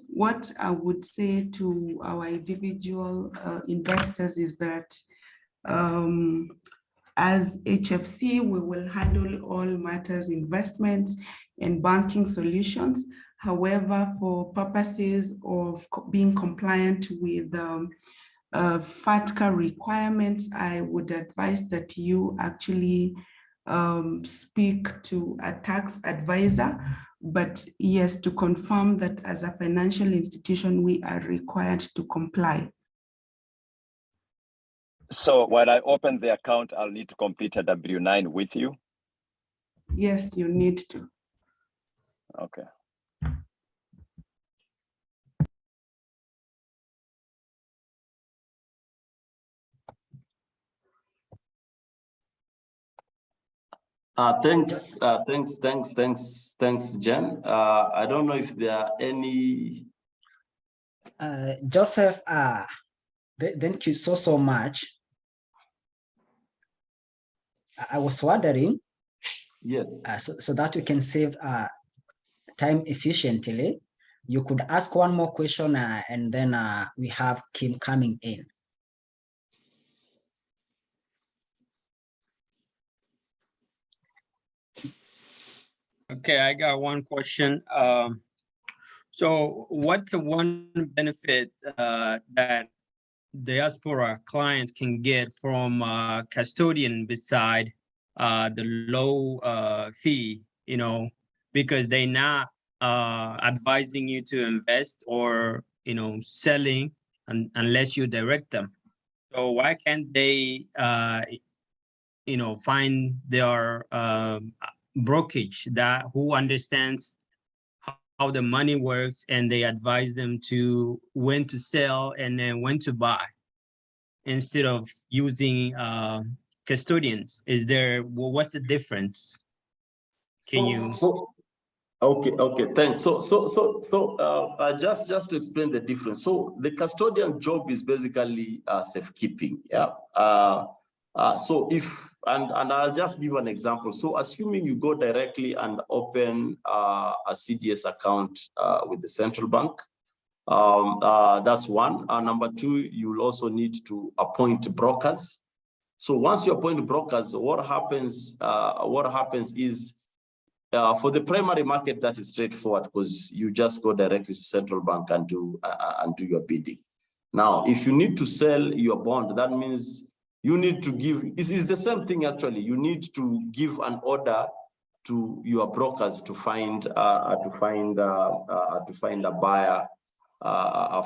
what I would say to our individual investors is that as HFC, we will handle all matters, investments and banking solutions. However, for purposes of being compliant with FATCA requirements, I would advise that you actually speak to a tax advisor. But yes, to confirm that as a financial institution, we are required to comply. So when I open the account, I'll need to complete a W-9 with you? Yes, you need to. Okay. Thanks, Jen. I don't know if there are any. Joseph, thank you so much. I was wondering, yes, so that we can save time efficiently, you could ask one more question and then we have Kim coming in. Okay, I got one question. So what's the one benefit that diaspora clients can get from custodian beside the low fee, because they're not advising you to invest or, selling unless you direct them. So why can't they, find their brokerage who understands how the money works, and they advise them to when to sell and then when to buy instead of using custodians? What's the difference? Can you? Okay, thanks. So just to explain the difference. So the custodian job is basically safekeeping. Yeah. So and I'll just give an example. So assuming you go directly and open a CDS account with the central bank, that's one. Number two, you'll also need to appoint brokers. So once you appoint brokers, what happens is, for the primary market, that is straightforward because you just go directly to central bank and do your bidding. Now, if you need to sell your bond, that means you need to give. It's the same thing actually. You need to give an order to your brokers to find a buyer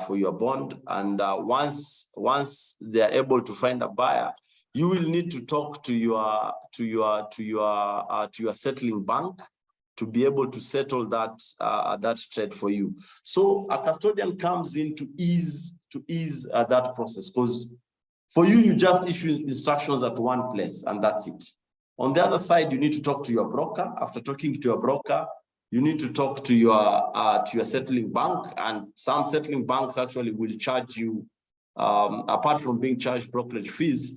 for your bond, and once they are able to find a buyer, you will need to talk to your settling bank to be able to settle that trade for you. So a custodian comes in to ease that process, because for you, you just issue instructions at one place and that's it. On the other side, you need to talk to your broker. After talking to your broker, you need to talk to your settling bank, and some settling banks actually will charge you, apart from being charged brokerage fees,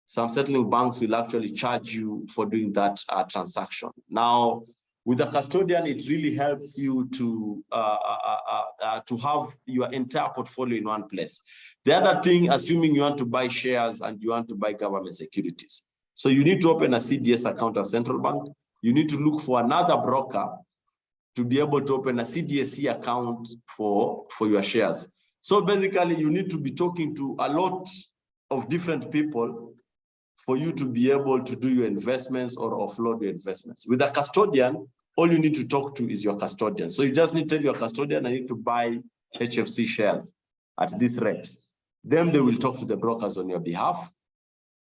some settling banks will actually charge you for doing that transaction. Now, with a custodian, it really helps you to have your entire portfolio in one place. The other thing, assuming you want to buy shares and you want to buy government securities, so you need to open a CDS account at central bank. You need to look for another broker to be able to open a CDSC account for your shares. So basically, you need to be talking to a lot of different people for you to be able to do your investments or offload your investments. With a custodian, all you need to talk to is your custodian. So you just need to tell your custodian, I need to buy HFC shares at this rate. Then they will talk to the brokers on your behalf.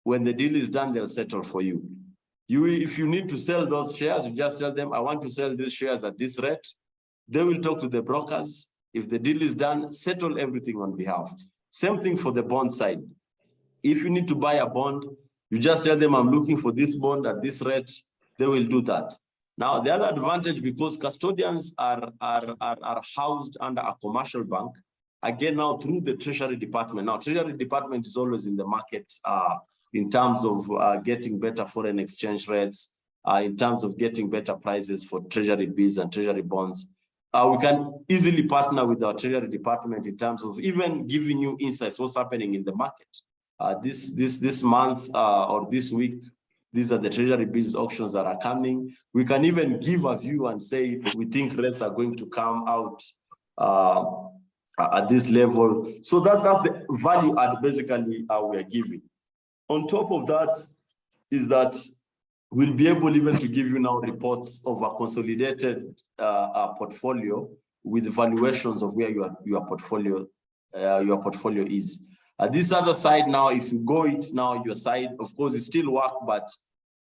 When the deal is done, they'll settle for you. If you need to sell those shares, you just tell them, I want to sell these shares at this rate. They will talk to the brokers. If the deal is done, settle everything on behalf. Same thing for the bond side. If you need to buy a bond, you just tell them, I'm looking for this bond at this rate. They will do that. Now, the other advantage, because custodians are housed under a commercial bank, again, now through the Treasury Department. Now, Treasury Department is always in the market in terms of getting better foreign exchange rates, in terms of getting better prices for Treasury bills and Treasury bonds. We can easily partner with our Treasury Department in terms of even giving you insights, what's happening in the market. This month or this week, these are the Treasury bills auctions that are coming. We can even give a view and say, we think rates are going to come out at this level. So that's the value add basically we are giving. On top of that is that we'll be able even to give you now reports of a consolidated portfolio with valuations of where your portfolio is. This other side now, if you go it now, your side, of course, it still work, but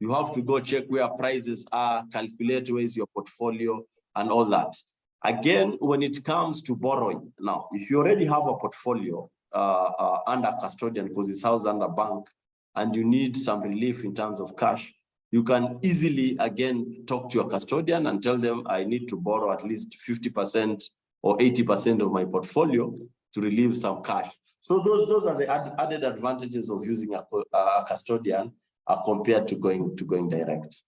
you have to go check where prices are, calculate where is your portfolio and all that. Again, when it comes to borrowing, now, if you already have a portfolio under custodian because it's housed under bank and you need some relief in terms of cash, you can easily, again, talk to your custodian and tell them, I need to borrow at least 50% or 80% of my portfolio to relieve some cash. So those are the added advantages of using a custodian compared to going direct.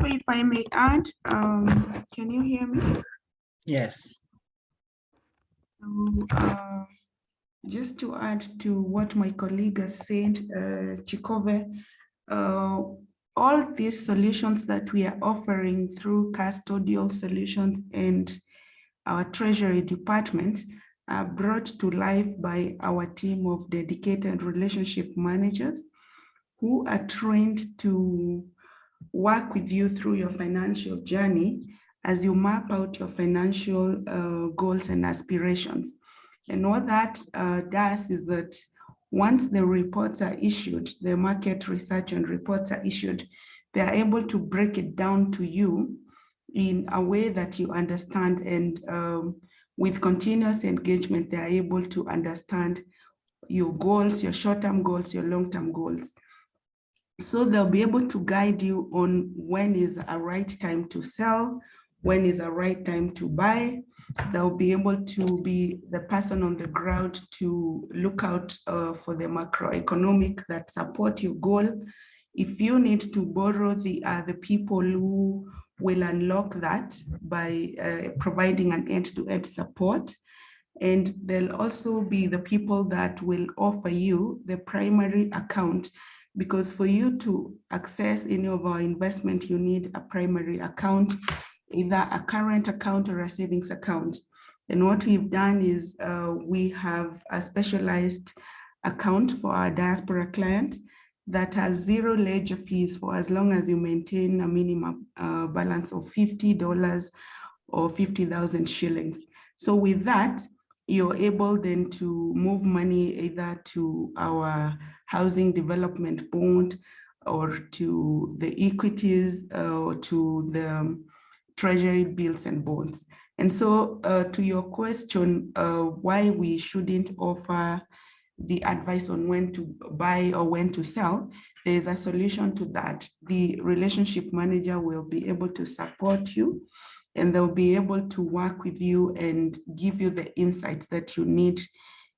If I may add, can you hear me? Yes. So, just to add to what my colleague has said, Chikove, all these solutions that we are offering through custodial solutions and our Treasury Department are brought to life by our team of dedicated relationship managers who are trained to work with you through your financial journey as you map out your financial goals and aspirations. And what that does is that once the reports are issued, the market research and reports are issued, they are able to break it down to you in a way that you understand, and with continuous engagement, they are able to understand your goals, your short-term goals, your long-term goals. So they'll be able to guide you on when is a right time to sell, when is a right time to buy. They'll be able to be the person on the ground to look out for the macroeconomic that support your goal. If you need to borrow, the people who will unlock that by providing an end-to-end support. And there'll also be the people that will offer you the primary account, because for you to access any of our investment, you need a primary account, either a current account or a savings account. And what we've done is we have a specialized account for our diaspora client that has zero ledger fees for as long as you maintain a minimum balance of $50 or 50,000 shillings. So with that, you're able then to move money either to our housing development bond or to the equities or to the treasury bills and bonds. And so to your question, why we shouldn't offer the advice on when to buy or when to sell, there's a solution to that. The relationship manager will be able to support you, and they'll be able to work with you and give you the insights that you need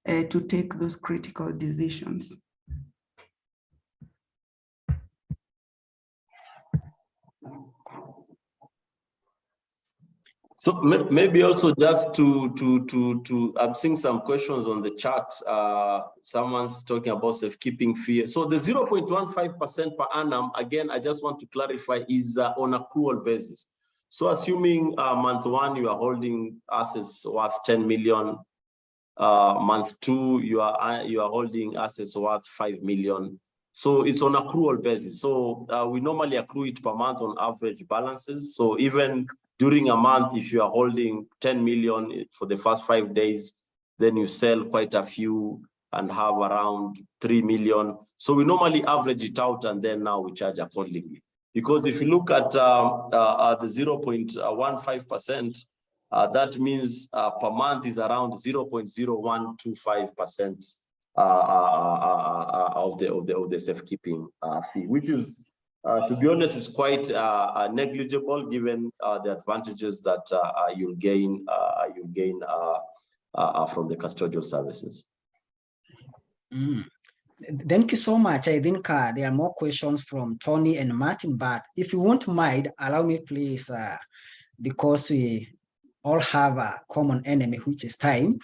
to take those critical decisions. So maybe also just to I'm seeing some questions on the chat. Someone's talking about safekeeping fee. So the 0.15% per annum, again, I just want to clarify, is on accrual basis. So assuming month one, you are holding assets worth 10 million, month two, you are holding assets worth 5 million. So it's on accrual basis. So we normally accrue it per month on average balances. So even during a month, if you are holding 10 million for the first 5 days, then you sell quite a few and have around 3 million. So we normally average it out, and then now we charge accordingly. Because if you look at the 0.15%, that means per month is around 0.0125% of the safekeeping fee, which is, to be honest, is quite negligible given the advantages that you'll gain from the custodial services. Thank you so much. I think there are more questions from Tony and Martin, but if you won't mind, allow me please, because we all have a common enemy, which is time,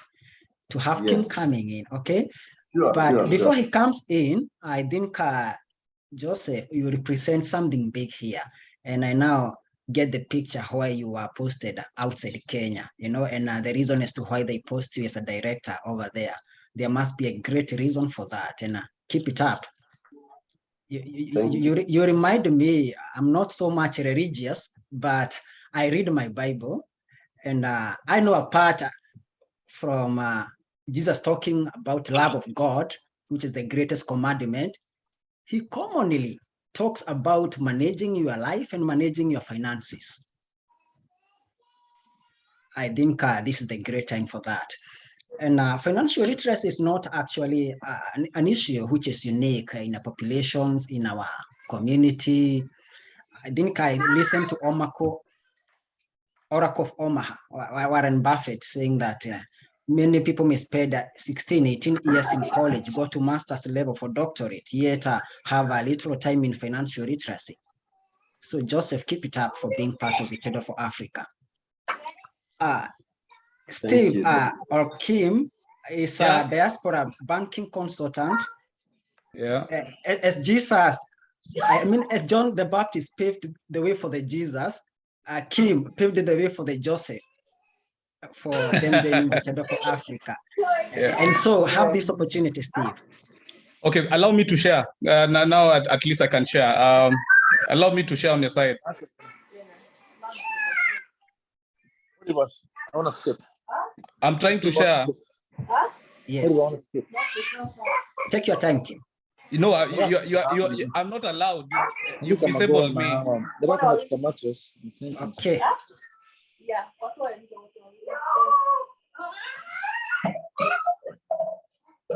to have Kim coming in, okay? But before he comes in, I think Joseph, you represent something big here. And I now get the picture why you are posted outside Kenya, you know, and the reason as to why they post you as a director over there. There must be a great reason for that, and keep it up. You remind me, I'm not so much religious, but I read my Bible, and I know a part from Jesus talking about love of God, which is the greatest commandment. He commonly talks about managing your life and managing your finances. I think this is the great time for that. And financial literacy is not actually an issue which is unique in the populations, in our community. I think I listened to Oracle of Omaha, Warren Buffett, saying that many people may spend 16, 18 years in college, go to master's level for doctorate, yet have a little time in financial literacy. So Joseph, keep it up for being part of Itedo for Africa. Steve or Kim is a diaspora banking consultant. Yeah. As Jesus, I mean, as John the Baptist paved the way for the Jesus, Kim paved the way for the Joseph, for them joining the Itedo for Africa. Yeah. And so have this opportunity, Steve. Okay, allow me to share. Now at least I can share. Allow me to share on your side. Okay. I want to skip. I'm trying to share. Yes. Take your time, Kim. You know, I'm not allowed. You've disabled me. Okay.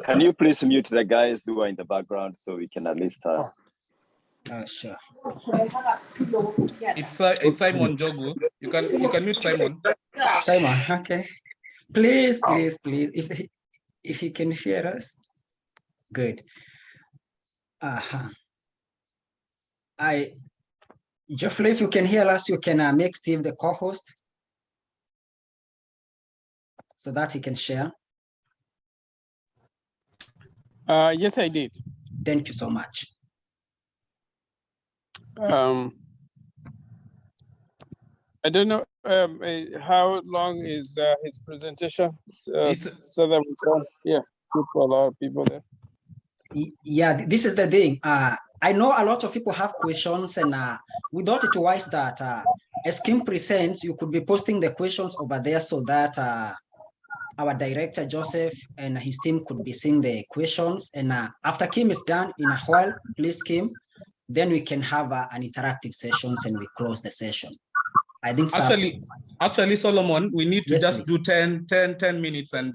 Can you please mute the guys who are in the background so we can at least Sure. It's Simon Jogu. You can mute Simon. Simon, okay. Please, if you can hear us, good. Geoffrey, if you can hear us, you can make Steve the co-host so that he can share. Yes, I did. Thank you so much. I don't know how long is his presentation, so that we can keep a lot of people there. Yeah, this is the thing. I know a lot of people have questions, and we thought it wise that as Kim presents, you could be posting the questions over there so that our director Joseph and his team could be seeing the questions. And after Kim is done in a while, please Kim, then we can have an interactive sessions and we close the session. I think actually Solomon, we need to just please. do 10 minutes and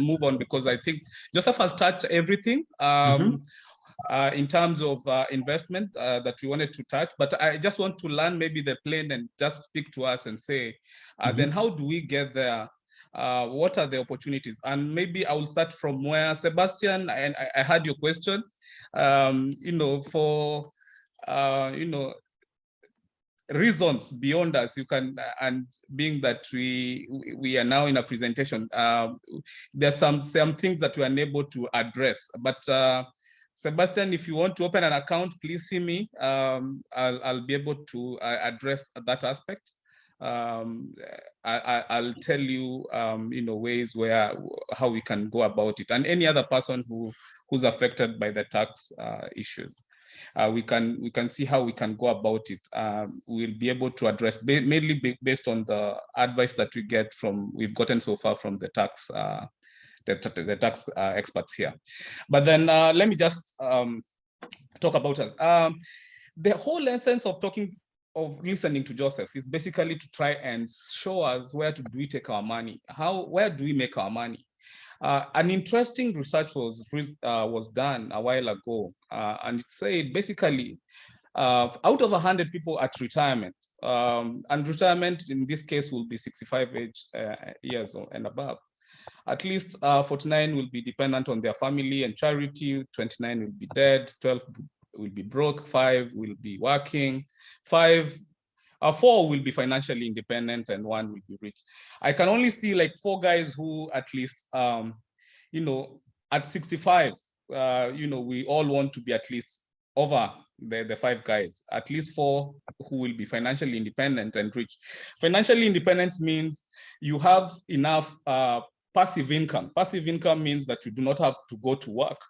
move on, because I think Joseph has touched everything in terms of investment that we wanted to touch, but I just want to learn maybe the plan and just speak to us and say, then how do we get there? What are the opportunities? And maybe I will start from where Sebastian, and I heard your question, for reasons beyond us, you can, and being that we are now in a presentation, there's some things that we are unable to address, but Sebastian, if you want to open an account, please see me. I'll be able to address that aspect. I'll tell you, ways how we can go about it, and any other person who's affected by the tax issues. We can see how we can go about it. We'll be able to address mainly based on the advice that we've gotten so far from the tax experts here. But then let me just talk about us. The whole essence of listening to Joseph is basically to try and show us where do we take our money, where do we make our money. An interesting research was done a while ago, and it said basically out of 100 people at retirement, and retirement in this case will be 65 years and above, at least 49 will be dependent on their family and charity, 29 will be dead, 12 will be broke, 5 will be working, 4 will be financially independent, and 1 will be rich. I can only see like 4 guys who at least, at 65, we all want to be at least over the 5 guys, at least 4 who will be financially independent and rich. Financially independence means you have enough passive income. Passive income means that you do not have to go to work.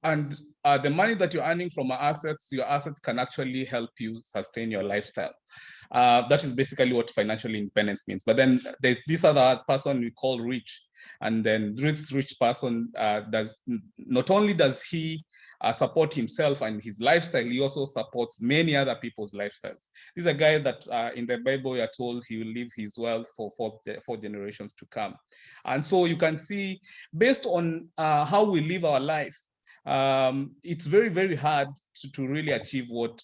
And the money that you're earning from your assets can actually help you sustain your lifestyle. That is basically what financial independence means. But then there's this other person we call rich. And then this rich person not only does he support himself and his lifestyle, he also supports many other people's lifestyles. This is a guy that in the Bible we are told he will leave his wealth for 4 generations to come. And so you can see, based on how we live our life, it's very, very hard to really achieve what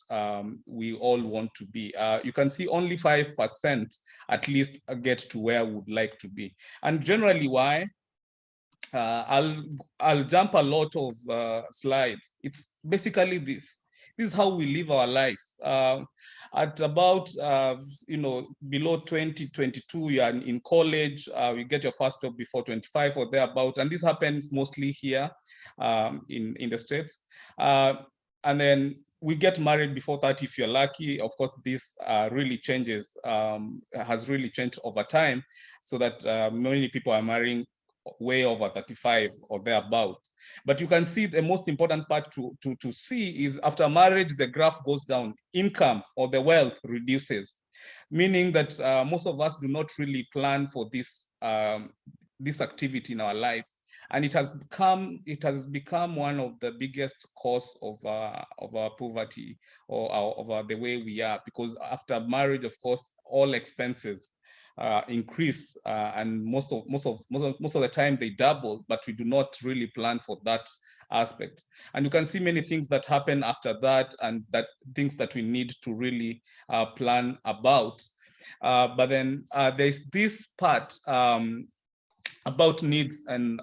we all want to be. You can see only 5% at least get to where we would like to be. And generally why? I'll jump a lot of slides. It's basically this. This is how we live our life. At about, below 20, 22, you are in college, you get your first job before 25 or thereabout. And this happens mostly here in the States. And then we get married before 30 if you're lucky. Of course, this really changes, has really changed over time, so that many people are marrying way over 35 or thereabout. But you can see the most important part to see is after marriage, the graph goes down. Income or the wealth reduces, meaning that most of us do not really plan for this activity in our life. And it has become one of the biggest cause of our poverty, or of the way we are, because after marriage, of course, all expenses increase, and most of the time they double, but we do not really plan for that aspect. And you can see many things that happen after that, and that things that we need to really plan about. But then there's this part about needs and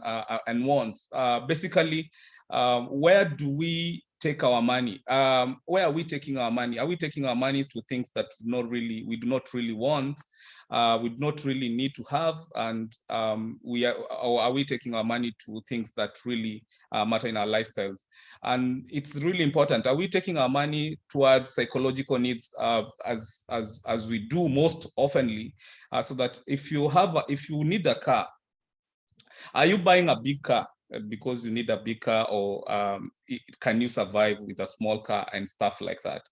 wants. Basically, where do we take our money? Where are we taking our money? Are we taking our money to things that we do not really want, we do not really need to have, and or are we taking our money to things that really matter in our lifestyles? And it's really important. Are we taking our money towards psychological needs, as we do most oftenly, so that if you need a car, are you buying a big car because you need a big car, or can you survive with a small car and stuff like that?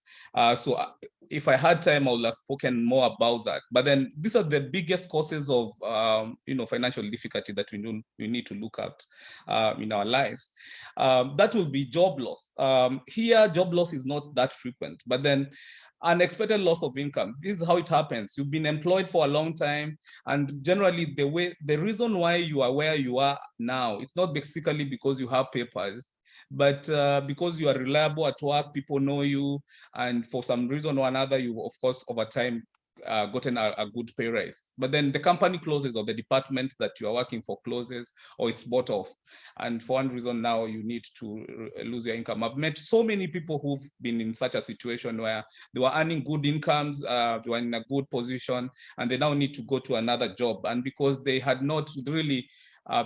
So if I had time, I would have spoken more about that. But then these are the biggest causes of financial difficulty that we need to look at in our lives. That will be job loss. Here, job loss is not that frequent, but then unexpected loss of income. This is how it happens. You've been employed for a long time, and generally the reason why you are where you are now, it's not basically because you have papers, but because you are reliable at work, people know you, and for some reason or another, you, of course, over time, gotten a good pay raise. But then the company closes, or the department that you are working for closes, or it's bought off. And for one reason now, you need to lose your income. I've met so many people who've been in such a situation where they were earning good incomes, they were in a good position, and they now need to go to another job. And because they had not really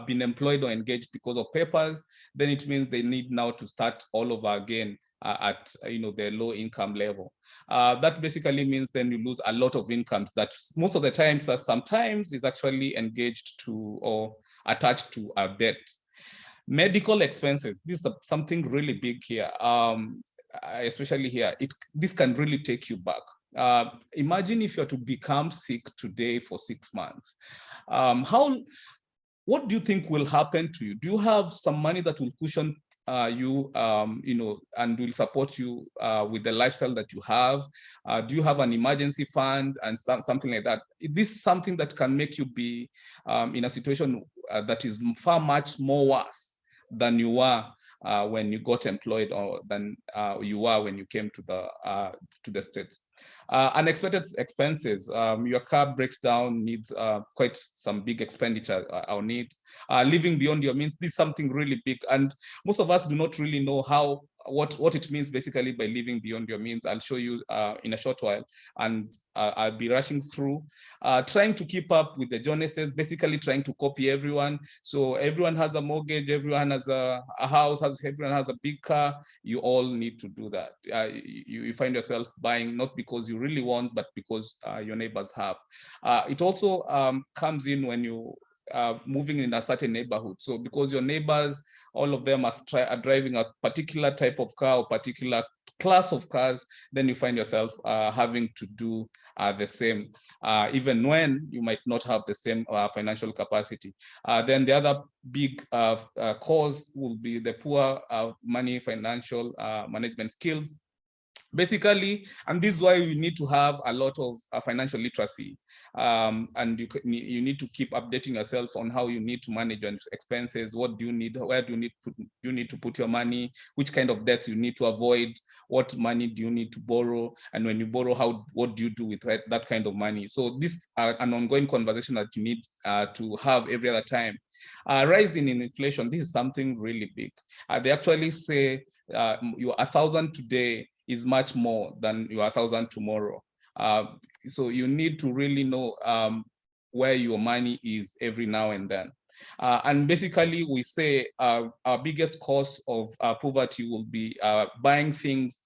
been employed or engaged because of papers, then it means they need now to start all over again at the low income level. That basically means then you lose a lot of incomes that most of the times, sometimes is actually engaged to or attached to a debt. Medical expenses, this is something really big here, especially here. This can really take you back. Imagine if you're to become sick today for 6 months. What do you think will happen to you? Do you have some money that will cushion you, and will support you with the lifestyle that you have? Do you have an emergency fund and something like that? This is something that can make you be in a situation that is far much more worse than you were when you got employed, or than you were when you came to the States. Unexpected expenses. Your car breaks down, needs quite some big expenditure or needs. Living beyond your means, this is something really big, and most of us do not really know what it means basically by living beyond your means. I'll show you in a short while, and I'll be rushing through, trying to keep up with the Joneses, basically trying to copy everyone. So everyone has a mortgage, everyone has a house, everyone has a big car. You all need to do that. You find yourself buying not because you really want, but because your neighbors have. It also comes in when you moving in a certain neighborhood. So because your neighbors, all of them are driving a particular type of car or particular class of cars, then you find yourself having to do the same, even when you might not have the same financial capacity. Then the other big cause will be the poor financial management skills. Basically, and this is why you need to have a lot of financial literacy, and you need to keep updating yourself on how you need to manage your expenses. What do you need? Where do you need to put your money? Which kind of debts you need to avoid? What money do you need to borrow? And when you borrow, what do you do with that kind of money? So this is an ongoing conversation that you need to have every other time. Rising in inflation, this is something really big. They actually say your 1,000 today is much more than your 1,000 tomorrow. So you need to really know where your money is every now and then. And basically, we say our biggest cause of poverty will be buying things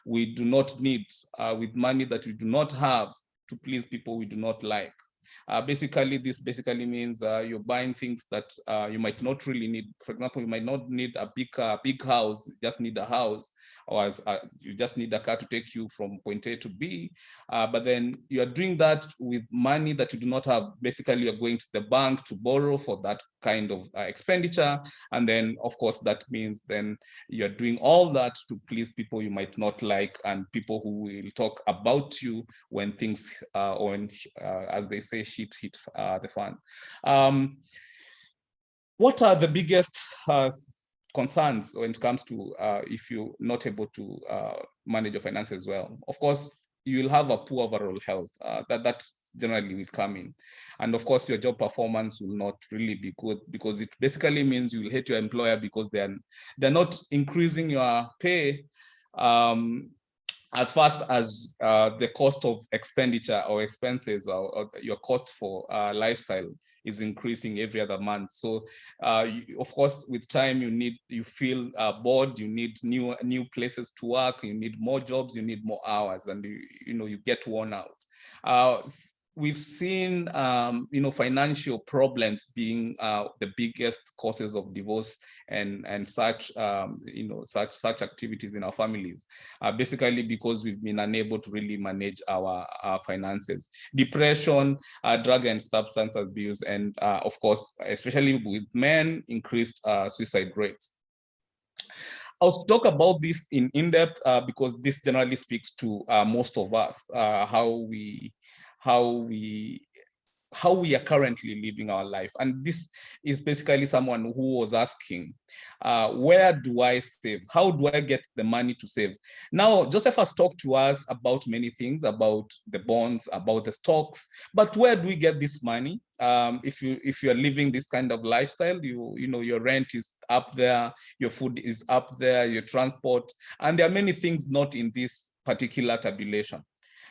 we do not need with money that we do not have to please people we do not like. This basically means you're buying things that you might not really need. For example, you might not need a big house, you just need a house, or you just need a car to take you from point A to B. But then you are doing that with money that you do not have. Basically, you're going to the bank to borrow for that kind of expenditure. And then, of course, that means then you're doing all that to please people you might not like, and people who will talk about you when things, as they say, say shit hit the fan. What are the biggest concerns when it comes to if you're not able to manage your finances well? Of course, you'll have a poor overall health. That generally will come in. And of course, your job performance will not really be good, because it basically means you will hate your employer because they're not increasing your pay as fast as the cost of expenditure or expenses or your cost for lifestyle is increasing every other month. So of course, with time, you feel bored, you need new places to work, you need more jobs, you need more hours, and you get worn out. We've seen financial problems being the biggest causes of divorce and such such activities in our families, basically because we've been unable to really manage our finances. Depression, drug and substance abuse, and of course, especially with men, increased suicide rates. I'll talk about this in depth because this generally speaks to most of us, how we are currently living our life. And this is basically someone who was asking, where do I save? How do I get the money to save? Now, Joseph has talked to us about many things, about the bonds, about the stocks, but where do we get this money? If you're living this kind of lifestyle, your rent is up there, your food is up there, your transport, and there are many things not in this particular tabulation.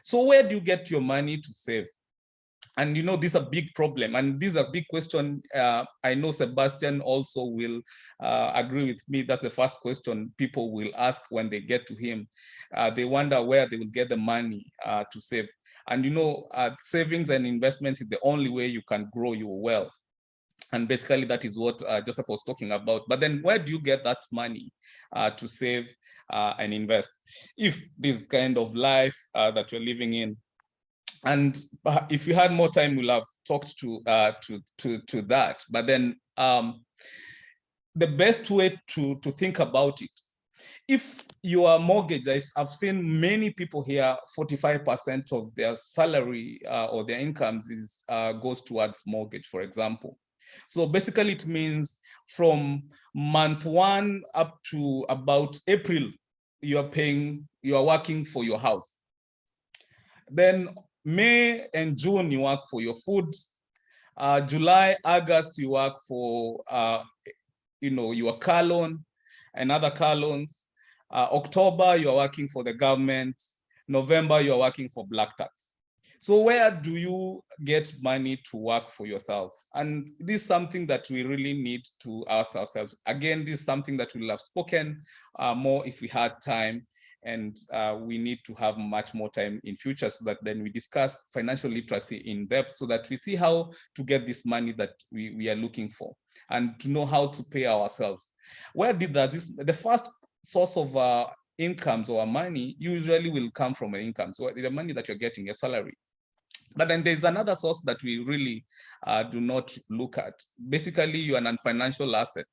So where do you get your money to save? And this is a big problem, and this is a big question. I know Sebastian also will agree with me. That's the first question people will ask when they get to him. They wonder where they will get the money to save. And savings and investments is the only way you can grow your wealth. And basically that is what Joseph was talking about. But then where do you get that money to save and invest? If this kind of life that you're living in, and if you had more time, we'll have talked to that. But then the best way to think about it, if your mortgage, I've seen many people here, 45% of their salary or their incomes goes towards mortgage, for example. So basically it means from month 1 up to about April, you are working for your house. Then May and June, you work for your food. July, August, you work for your car loan and other car loans. October, you are working for the government. November, you are working for black tax. So where do you get money to work for yourself? And this is something that we really need to ask ourselves. Again, this is something that we'll have spoken more if we had time. And we need to have much more time in future so that then we discuss financial literacy in depth so that we see how to get this money that we are looking for and to know how to pay ourselves. Where did that? The first source of incomes or money usually will come from an income. So the money that you're getting, a salary. But then there's another source that we really do not look at. Basically, you're a non-financial asset.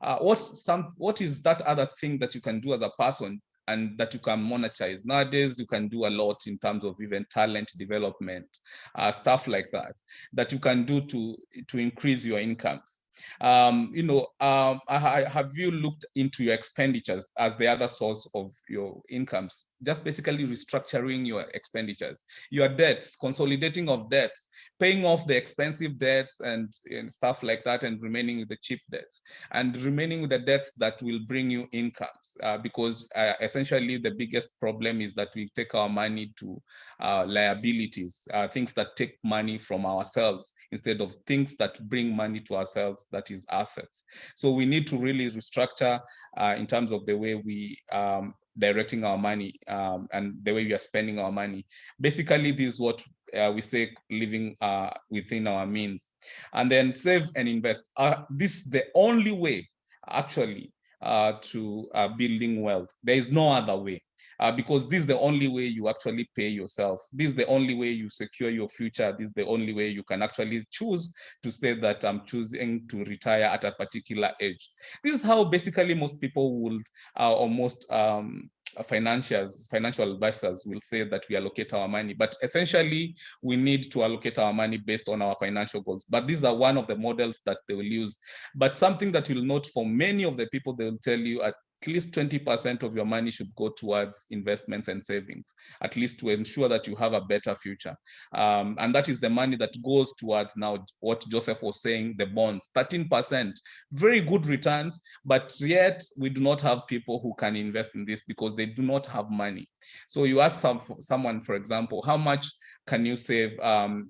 What is that other thing that you can do as a person and that you can monetize? Nowadays, you can do a lot in terms of even talent development, stuff like that you can do to increase your incomes. Have you looked into your expenditures as the other source of your incomes? Just basically restructuring your expenditures, your debts, consolidating of debts, paying off the expensive debts and stuff like that, and remaining with the cheap debts, and remaining with the debts that will bring you incomes. Because essentially the biggest problem is that we take our money to liabilities, things that take money from ourselves instead of things that bring money to ourselves, that is assets. So we need to really restructure in terms of the way we directing our money and the way we are spending our money. Basically, this is what we say living within our means. And then save and invest. This is the only way actually to building wealth. There is no other way. Because this is the only way you actually pay yourself. This is the only way you secure your future. This is the only way you can actually choose to say that I'm choosing to retire at a particular age. This is how basically most people would, or most financial advisors will say that we allocate our money, but essentially we need to allocate our money based on our financial goals. But these are one of the models that they will use. But something that you'll note for many of the people, they will tell you at least 20% of your money should go towards investments and savings, at least to ensure that you have a better future. And that is the money that goes towards now what Joseph was saying, the bonds, 13%, very good returns, but yet we do not have people who can invest in this because they do not have money. So you ask someone, for example, how much can you save per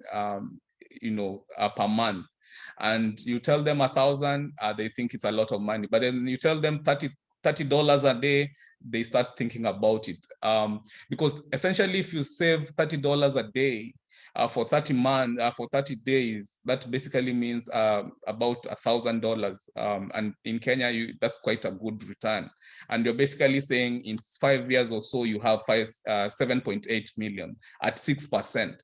month? And you tell them 1,000, they think it's a lot of money. But then you tell them $30 a day, they start thinking about it. Because essentially, if you save $30 a day for 30 months, for 30 days, that basically means about $1,000. And in Kenya, that's quite a good return. And you're basically saying in 5 years or so, you have 7.8 million at 6%.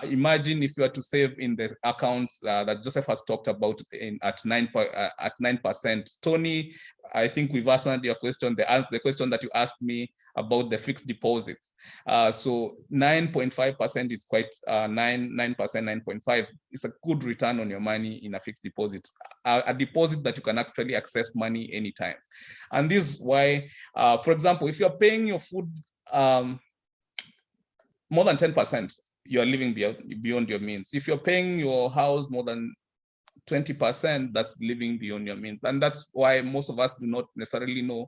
Imagine if you are to save in the accounts that Joseph has talked about at 9%. Tony, I think we've answered your question, the question that you asked me about the fixed deposits. So 9.5% is quite 9.5 is a good return on your money in a fixed deposit, a deposit that you can actually access money anytime. And this is why, for example, if you're paying your food more than 10%, you're living beyond your means. If you're paying your house more than 20%, that's living beyond your means. And that's why most of us do not necessarily know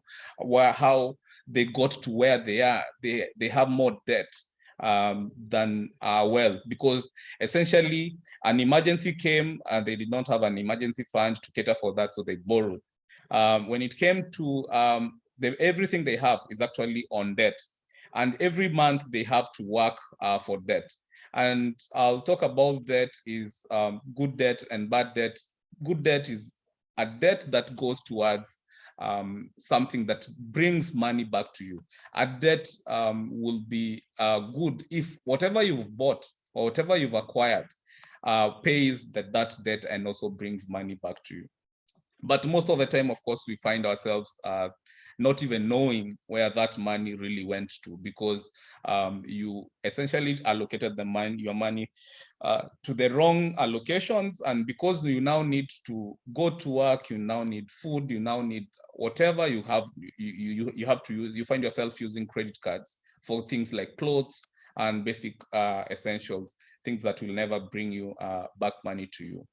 how they got to where they are. They have more debt than wealth, because essentially an emergency came and they did not have an emergency fund to cater for that, so they borrowed. When it came to everything they have is actually on debt, and every month they have to work for debt. And I'll talk about debt is good debt and bad debt. Good debt is a debt that goes towards something that brings money back to you. A debt will be good if whatever you've bought or whatever you've acquired pays that debt and also brings money back to you. But most of the time, of course, we find ourselves not even knowing where that money really went to, because you essentially allocated your money to the wrong allocations. And because you now need to go to work, you now need food, you now need whatever you have, you have to use, you find yourself using credit cards for things like clothes and basic essentials, things that will never bring you back money to you.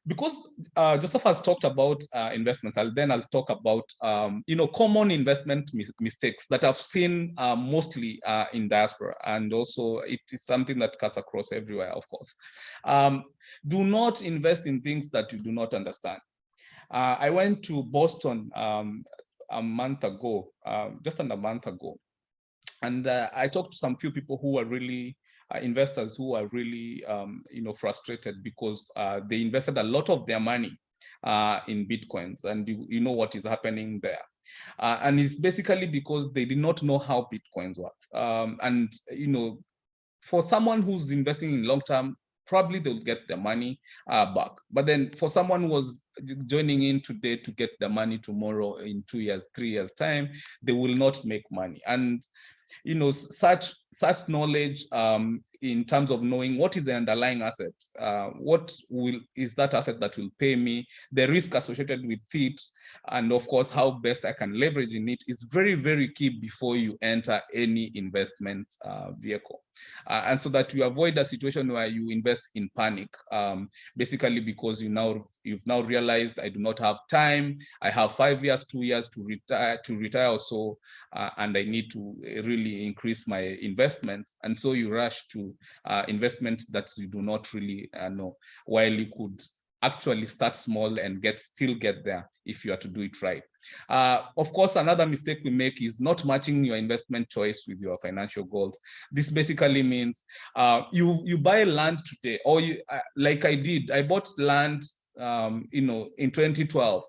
Because Joseph has talked about investments, I'll talk about common investment mistakes that I've seen mostly in diaspora, and also it is something that cuts across everywhere, of course. Do not invest in things that you do not understand. I went to Boston a month ago, just under a month ago, and I talked to some few people who are really investors who are really frustrated because they invested a lot of their money in Bitcoins, and you know what is happening there. And it's basically because they did not know how Bitcoins works. And for someone who's investing in long term, probably they'll get their money back. But then for someone who was joining in today to get the money tomorrow, in 2 years, 3 years time, they will not make money. And such knowledge in terms of knowing what is the underlying asset, what is that asset that will pay me, the risk associated with it, and of course how best I can leverage in it is very, very key before you enter any investment vehicle. And so that you avoid a situation where you invest in panic, basically because you've now realized, I do not have time, I have 5 years, 2 years to retire or so, and I need to really increase my investments. And so you rush to investments that you do not really know, while you could actually start small and still get there if you are to do it right. Of course, another mistake we make is not matching your investment choice with your financial goals. This basically means you buy land today, or like I did, I bought land in 2012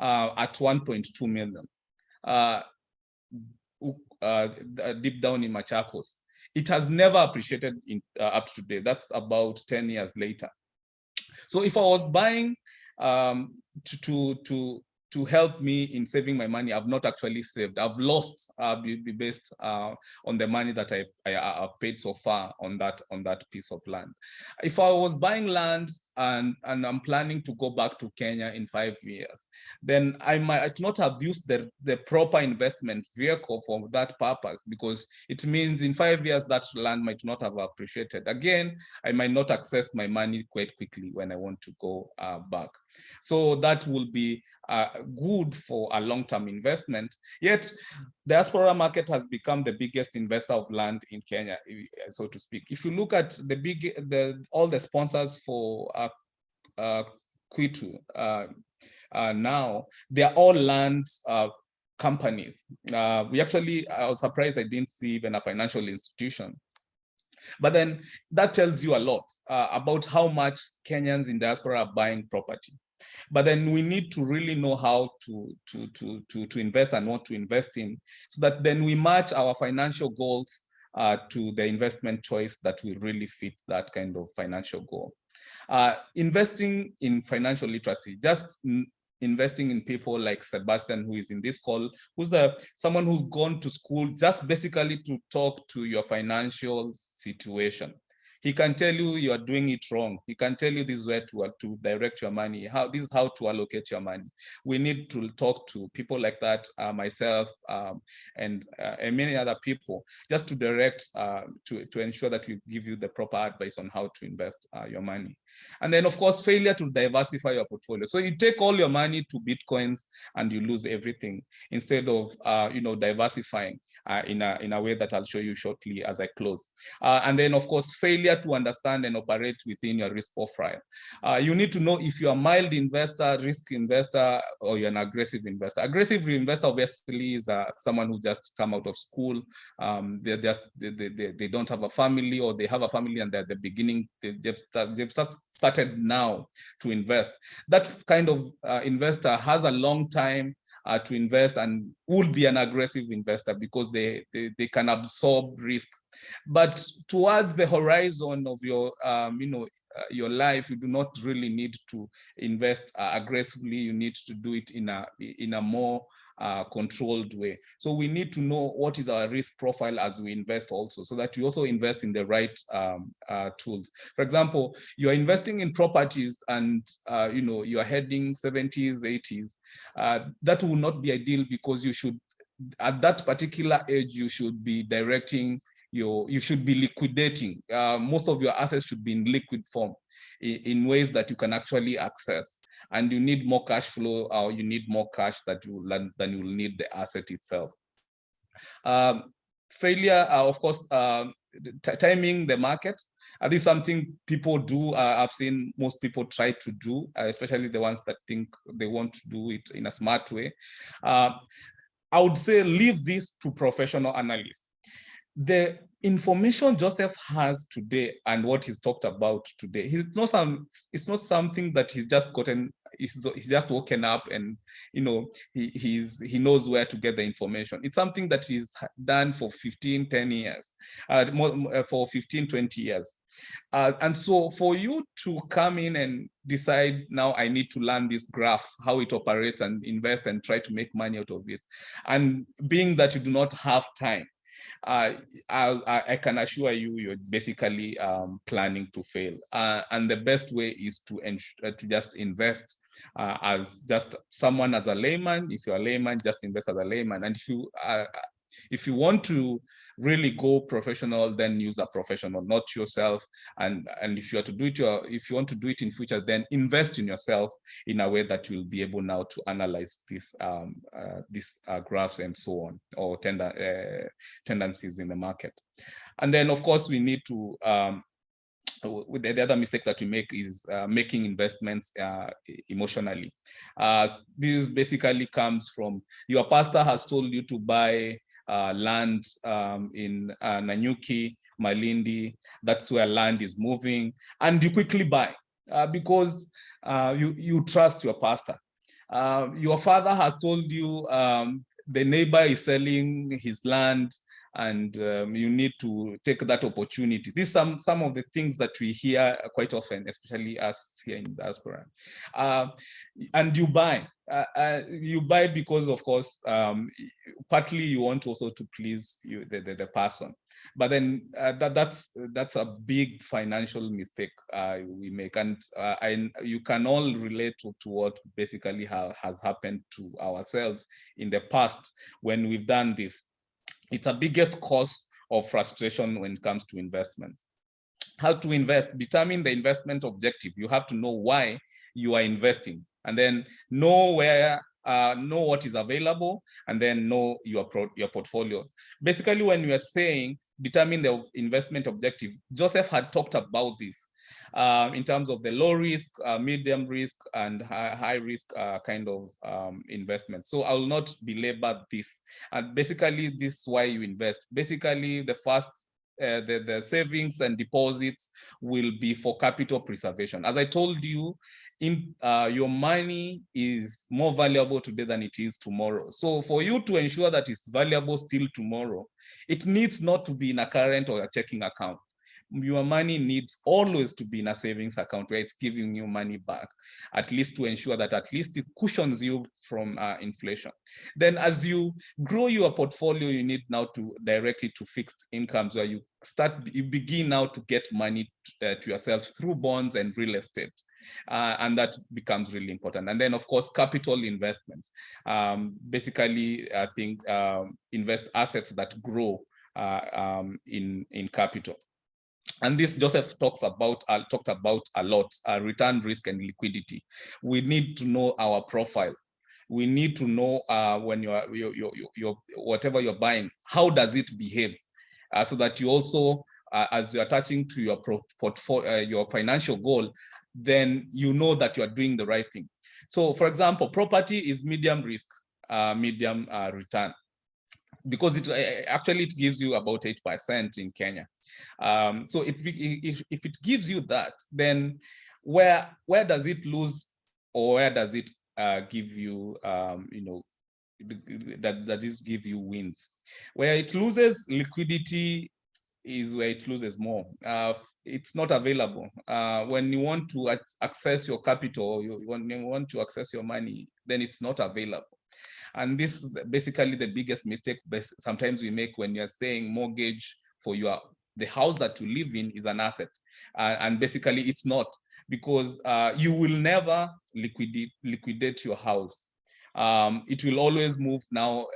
at 1.2 million. Deep down in Machakos. It has never appreciated up to today. That's about 10 years later. So if I was buying to to help me in saving my money, I've not actually saved. I've lost based on the money that I've paid so far on that piece of land. If I was buying land and I'm planning to go back to Kenya in 5 years, then I might not have used the proper investment vehicle for that purpose, because it means in 5 years that land might not have appreciated. Again, I might not access my money quite quickly when I want to go back. So that will be good for a long-term investment. Yet the diaspora market has become the biggest investor of land in Kenya, so to speak. If you look at all the sponsors for Kwitu now, they are all land companies. I was surprised I didn't see even a financial institution. But then that tells you a lot about how much Kenyans in diaspora are buying property. But then we need to really know how to invest and what to invest in, so that then we match our financial goals to the investment choice that will really fit that kind of financial goal. Investing in financial literacy, just investing in people like Sebastian, who is in this call, who's someone who's gone to school just basically to talk to your financial situation. He can tell you are doing it wrong. He can tell you this is where to direct your money. This is how to allocate your money. We need to talk to people like that, myself, and many other people, just to direct, to ensure that we give you the proper advice on how to invest your money. And then, of course, failure to diversify your portfolio. So you take all your money to Bitcoins and you lose everything, instead of diversifying in a way that I'll show you shortly as I close. And then, of course, failure to understand and operate within your risk profile. You need to know if you're a mild investor, risk investor, or you're an aggressive investor. Aggressive investor obviously is someone who just come out of school. They don't have a family, or they have a family and they're at the beginning, they've started now to invest. That kind of investor has a long time to invest and will be an aggressive investor, because they can absorb risk. But towards the horizon of your your life, you do not really need to invest aggressively. You need to do it in a more controlled way. So we need to know what is our risk profile as we invest also, so that we also invest in the right tools. For example, you're investing in properties and you're heading 70s, 80s. That will not be ideal, because you should, at that particular age, you should be directing you should be liquidating. Most of your assets should be in liquid form, in ways that you can actually access. And you need more cash flow, or you need more cash than you will need the asset itself. Failure, of course, timing the market. This is something people do. I've seen most people try to do, especially the ones that think they want to do it in a smart way. I would say leave this to professional analysts. The information Joseph has today and what he's talked about today, it's not something that he's just gotten. He's just woken up and he knows where to get the information. It's something that he's done for 10 years, for 15, 20 years. And so for you to come in and decide, now I need to learn this graph, how it operates, and invest and try to make money out of it, and being that you do not have time, I can assure you, you're basically planning to fail. And the best way is to just invest as just someone, as a layman. If you're a layman, just invest as a layman. And if you want to really go professional, then use a professional, not yourself. And if you are to do it, if you want to do it in future, then invest in yourself in a way that you'll be able now to analyze these graphs and so on, or tendencies in the market. And then, of course, we need to the other mistake that we make is making investments emotionally. This basically comes from your pastor has told you to buy land in Nanyuki, Malindi. That's where land is moving, and you quickly buy because you trust your pastor. Your father has told you the neighbor is selling his land and you need to take that opportunity. These are some of the things that we hear quite often, especially us here in diaspora. And you buy. You buy because, of course, partly you want also to please the person. But then that's a big financial mistake we make, and you can all relate to what basically has happened to ourselves in the past when we've done this. It's a biggest cause of frustration when it comes to investments. How to invest? Determine the investment objective. You have to know why you are investing, and then know what is available, and then know your portfolio. Basically, when you are saying determine the investment objective, Joseph had talked about this in terms of the low risk, medium risk, and high risk kind of investment. So I will not belabor this. And basically, this is why you invest. Basically, the first the savings and deposits will be for capital preservation. As I told you, your money is more valuable today than it is tomorrow. So for you to ensure that it's valuable still tomorrow, it needs not to be in a current or a checking account. Your money needs always to be in a savings account where it's giving you money back, at least to ensure that at least it cushions you from inflation. Then as you grow your portfolio, you need now to direct it to fixed incomes, where you begin now to get money to yourself through bonds and real estate. And that becomes really important. And then, of course, capital investments. Basically, I think invest assets that grow in capital. And this Joseph talked about a lot, return, risk, and liquidity. We need to know our profile. We need to know when you're whatever you're buying, how does it behave, so that you also, as you're attaching to your portfolio, your financial goal, then you know that you are doing the right thing. So, for example, property is medium risk, medium return, because it gives you about 8% in Kenya. So if it gives you that, then where does it lose, or where does it give you, that is give you wins? Where it loses, liquidity is where it loses more. It's not available. When you want to access your capital, when you want to access your money, then it's not available. And this is basically the biggest mistake sometimes we make when you're saying mortgage for the house that you live in is an asset. And basically it's not, because you will never liquidate your house. It will always move now.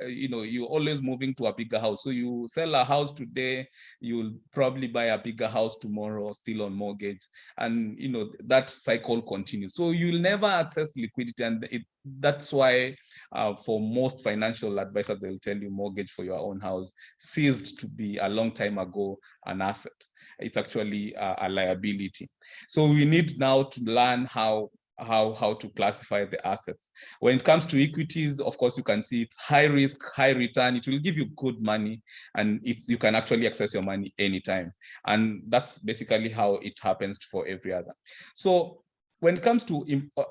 You're always moving to a bigger house. So you sell a house today, you'll probably buy a bigger house tomorrow, still on mortgage, and that cycle continues. So you'll never access liquidity, and that's why for most financial advisors, they'll tell you mortgage for your own house ceased to be a long time ago an asset. It's actually a liability. So we need now to learn how to classify the assets. When it comes to equities, of course, you can see it's high risk, high return. It will give you good money, and you can actually access your money anytime. And that's basically how it happens for every other. So when it comes to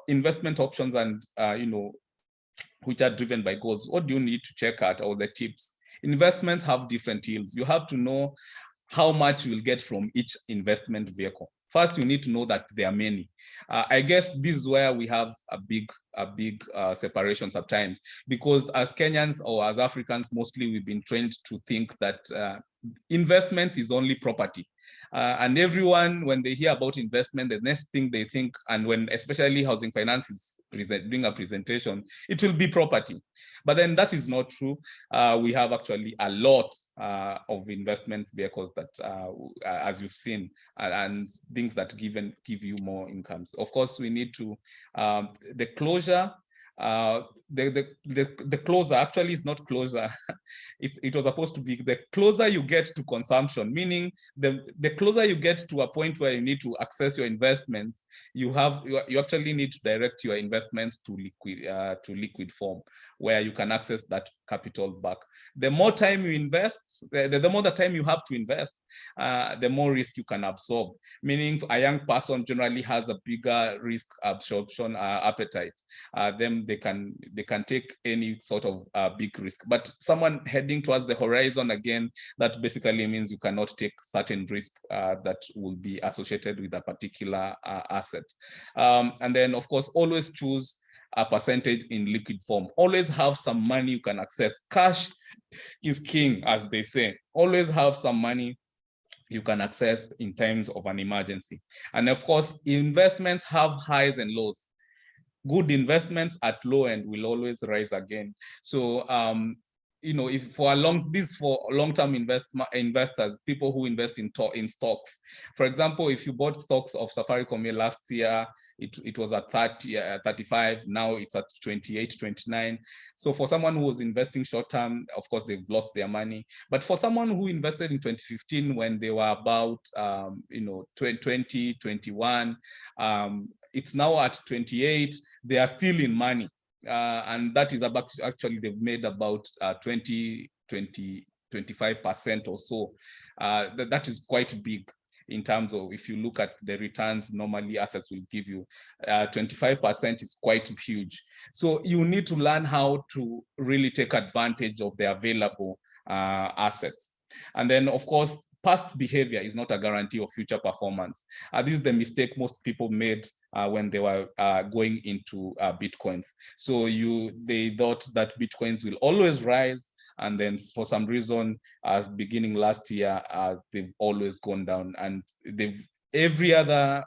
investment options and which are driven by goals, what do you need to check out, or the tips? Investments have different yields. You have to know how much you will get from each investment vehicle. First, you need to know that there are many. I guess this is where we have a big separation sometimes, because as Kenyans or as Africans, mostly we've been trained to think that investment is only property. And everyone, when they hear about investment, the next thing they think, and when especially housing finance is doing a presentation, it will be property. But then that is not true. We have actually a lot of investment vehicles that, as you've seen, and things that give you more incomes. Of course, we need to, the closure, the closer actually is not closer. It was supposed to be the closer you get to consumption, meaning the closer you get to a point where you need to access your investment, you actually need to direct your investments to liquid form, where you can access that capital back. The more time you invest, the more the time you have to invest, the more risk you can absorb. Meaning a young person generally has a bigger risk absorption appetite. Then they can take any sort of big risk. But someone heading towards the horizon, again, that basically means you cannot take certain risk that will be associated with a particular asset. And then, of course, always choose a percentage in liquid form. Always have some money you can access. Cash is king, as they say. Always have some money you can access in times of an emergency. And of course, investments have highs and lows. Good investments at low end will always rise again. So if for long-term investors, people who invest in stocks. For example, if you bought stocks of Safaricom last year, it was at 35, now it's at 28, 29. So for someone who was investing short-term, of course, they've lost their money. But for someone who invested in 2015 when they were about 20, 21, it's now at 28, they are still in money. And that is about, actually they've made about 25% or so. That is quite big in terms of, if you look at the returns normally assets will give you, 25% is quite huge. So you need to learn how to really take advantage of the available assets. And then, of course, past behavior is not a guarantee of future performance. This is the mistake most people made when they were going into Bitcoins. So they thought that Bitcoins will always rise, and then for some reason, beginning last year, they've always gone down, and every other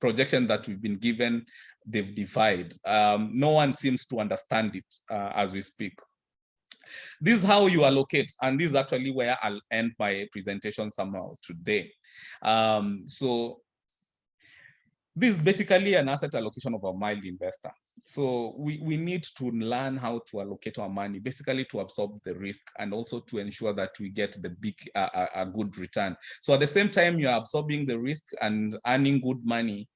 projection that we've been given, they've defied. No one seems to understand it as we speak. This is how you allocate, and this is actually where I'll end my presentation somehow today. So this is basically an asset allocation of a mild investor. So we need to learn how to allocate our money, basically to absorb the risk and also to ensure that we get the a good return. So at the same time, you're absorbing the risk and earning good money.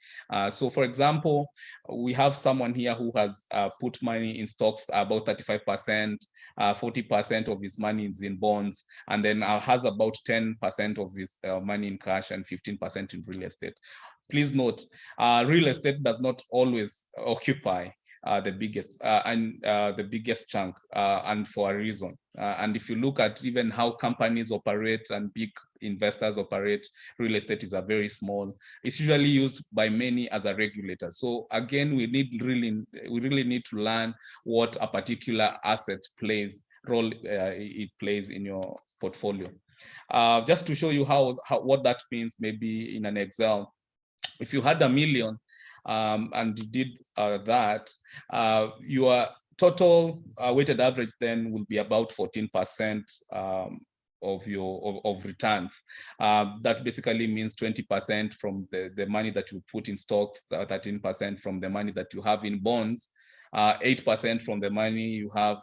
So for example, we have someone here who has put money in stocks, about 35%, 40% of his money is in bonds, and then has about 10% of his money in cash and 15% in real estate. Please note, real estate does not always occupy the biggest chunk, and for a reason. And if you look at even how companies operate and big investors operate, real estate is a very small. It's usually used by many as a regulator. So again, we really need to learn what a particular asset role it plays in your portfolio. Just to show you what that means, maybe in an Excel. If you had $1 million and you did that, your total weighted average then will be about 14% of returns. That basically means 20% from the money that you put in stocks, 13% from the money that you have in bonds, 8% from the money you have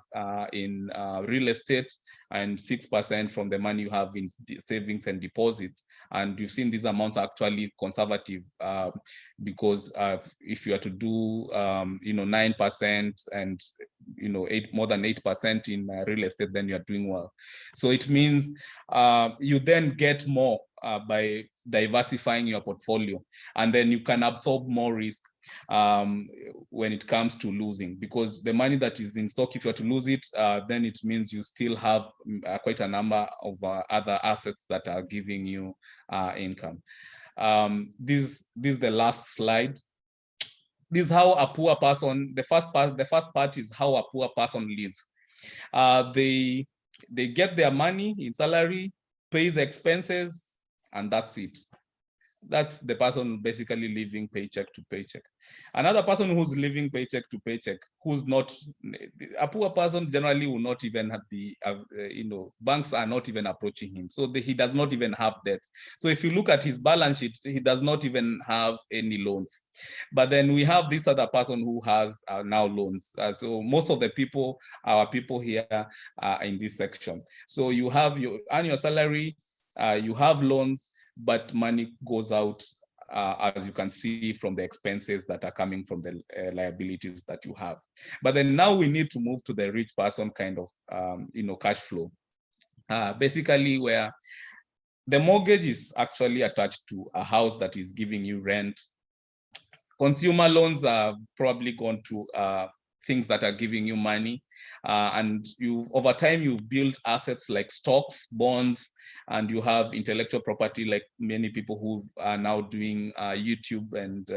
in real estate, and 6% from the money you have in savings and deposits. And you've seen these amounts are actually conservative, because if you are to do 9% and more than 8% in real estate, then you are doing well. So it means you then get more by diversifying your portfolio, and then you can absorb more risk when it comes to losing, because the money that is in stock, if you are to lose it, then it means you still have quite a number of other assets that are giving you income. This is the last slide. This is how a poor person, the first part is how a poor person lives. They get their money in salary, pays expenses, and that's it. That's the person basically living paycheck to paycheck. Another person who's living paycheck to paycheck, who's not a poor person, generally will not even have banks are not even approaching him. So he does not even have debts. So if you look at his balance sheet, he does not even have any loans. But then we have this other person who has now loans. So most of the people, our people here are in this section. So you have your annual salary, you have loans, but money goes out as you can see from the expenses that are coming from the liabilities that you have. But then now we need to move to the rich person kind of cash flow. Basically, where the mortgage is actually attached to a house that is giving you rent. Consumer loans have probably gone to things that are giving you money, and over time you've built assets like stocks, bonds, and you have intellectual property like many people who are now doing YouTube and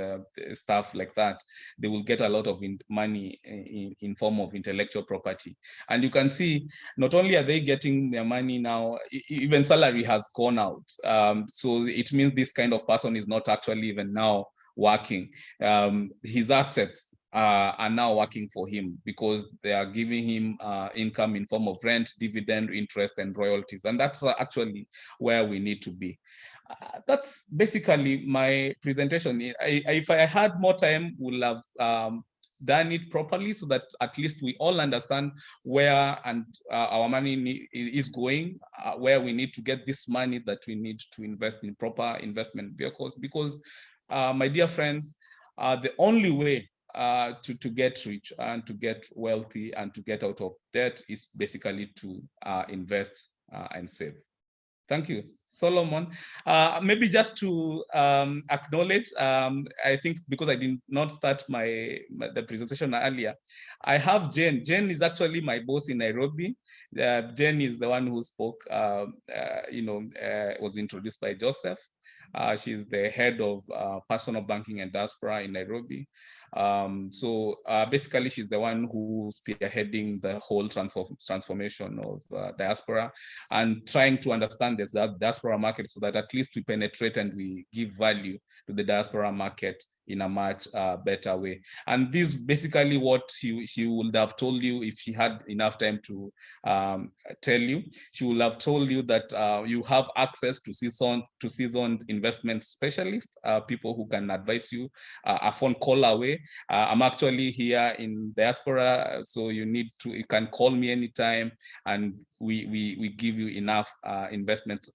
stuff like that. They will get a lot of money in form of intellectual property, and you can see not only are they getting their money now, even salary has gone out. So it means this kind of person is not actually even now working. His assets are now working for him because they are giving him income in form of rent, dividend, interest, and royalties. And that's actually where we need to be. That's basically my presentation. If I had more time, we'll have done it properly so that at least we all understand where and our money is going, where we need to get this money that we need to invest in proper investment vehicles. Because my dear friends, the only way to get rich and to get wealthy and to get out of debt is basically to invest and save. Thank you, Solomon. Maybe just to acknowledge, I think because I did not start the presentation earlier, I have Jane. Jane is actually my boss in Nairobi. Jane is the one who spoke, was introduced by Joseph. She's the head of personal banking and diaspora in Nairobi. So basically, she's the one who's spearheading the whole transformation of diaspora and trying to understand this diaspora market so that at least we penetrate and we give value to the diaspora market in a much better way. And this is basically what she would have told you if she had enough time to tell you. She would have told you that you have access to seasoned investment specialists, people who can advise you a phone call away. I'm actually here in diaspora, so you can call me anytime, and we give you enough investments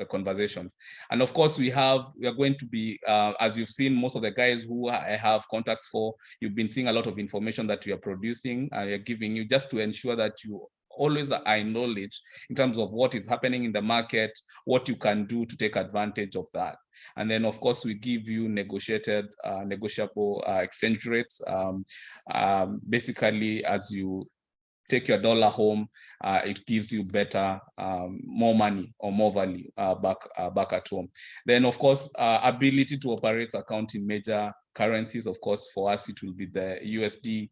conversations. And of course, we are going to be, as you've seen, most of the guys who I have contacts for, you've been seeing a lot of information that we are producing and we are giving you just to ensure that you always are in knowledge in terms of what is happening in the market, what you can do to take advantage of that. And then, of course, we give you negotiable exchange rates. Basically, as you take your dollar home, it gives you better, more money or more value back at home. Then, of course, ability to operate account in major currencies. Of course, for us, it will be the USD.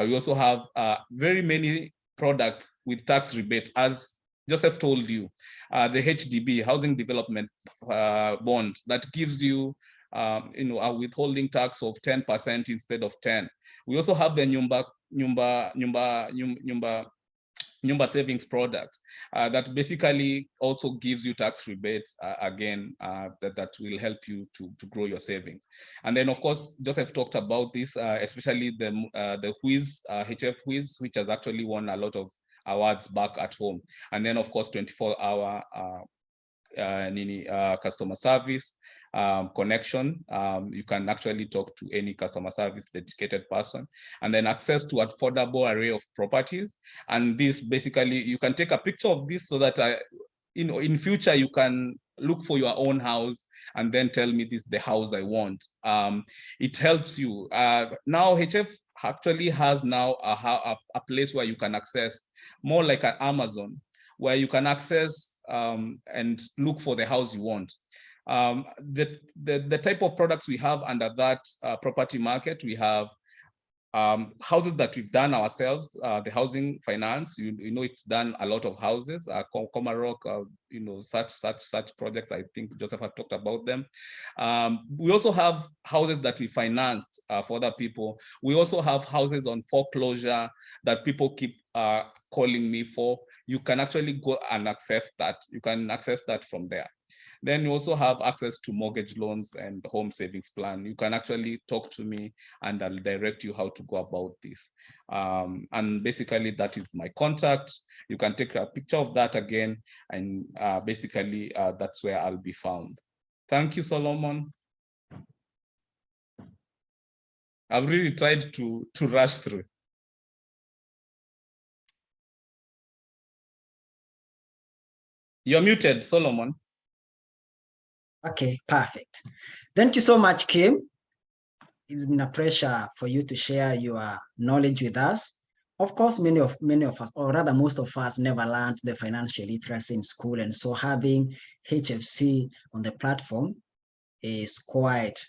We also have very many products with tax rebates, as Joseph told you, the HDB, Housing Development Bond, that gives you a withholding tax of 10% instead of 10. We also have the Nyumba savings product that basically also gives you tax rebates again, that will help you to grow your savings. And then, of course, Joseph talked about this, especially the Whiz, HF Whiz, which has actually won a lot of awards back at home. And then, of course, 24-hour customer service connection. You can actually talk to any customer service dedicated person, and then access to affordable array of properties. And this basically, you can take a picture of this so that in future you can look for your own house and then tell me this is the house I want. It helps you. Now HF actually has now a place where you can access, more like an Amazon, where you can access and look for the house you want. The type of products we have under that property market, we have houses that we've done ourselves, the housing finance, it's done a lot of houses, Comarock, such projects. I think Joseph had talked about them. We also have houses that we financed for other people. We also have houses on foreclosure that people keep calling me for. You can actually go and access that. You can access that from there. Then you also have access to mortgage loans and home savings plan. You can actually talk to me and I'll direct you how to go about this. And basically that is my contact. You can take a picture of that again, and basically that's where I'll be found. Thank you, Solomon. I've really tried to rush through. You're muted, Solomon. Okay, perfect. Thank you so much, Kim. It's been a pleasure for you to share your knowledge with us. Of course, many of us, or rather most of us, never learned the financial literacy in school, and so having HFC on the platform is quite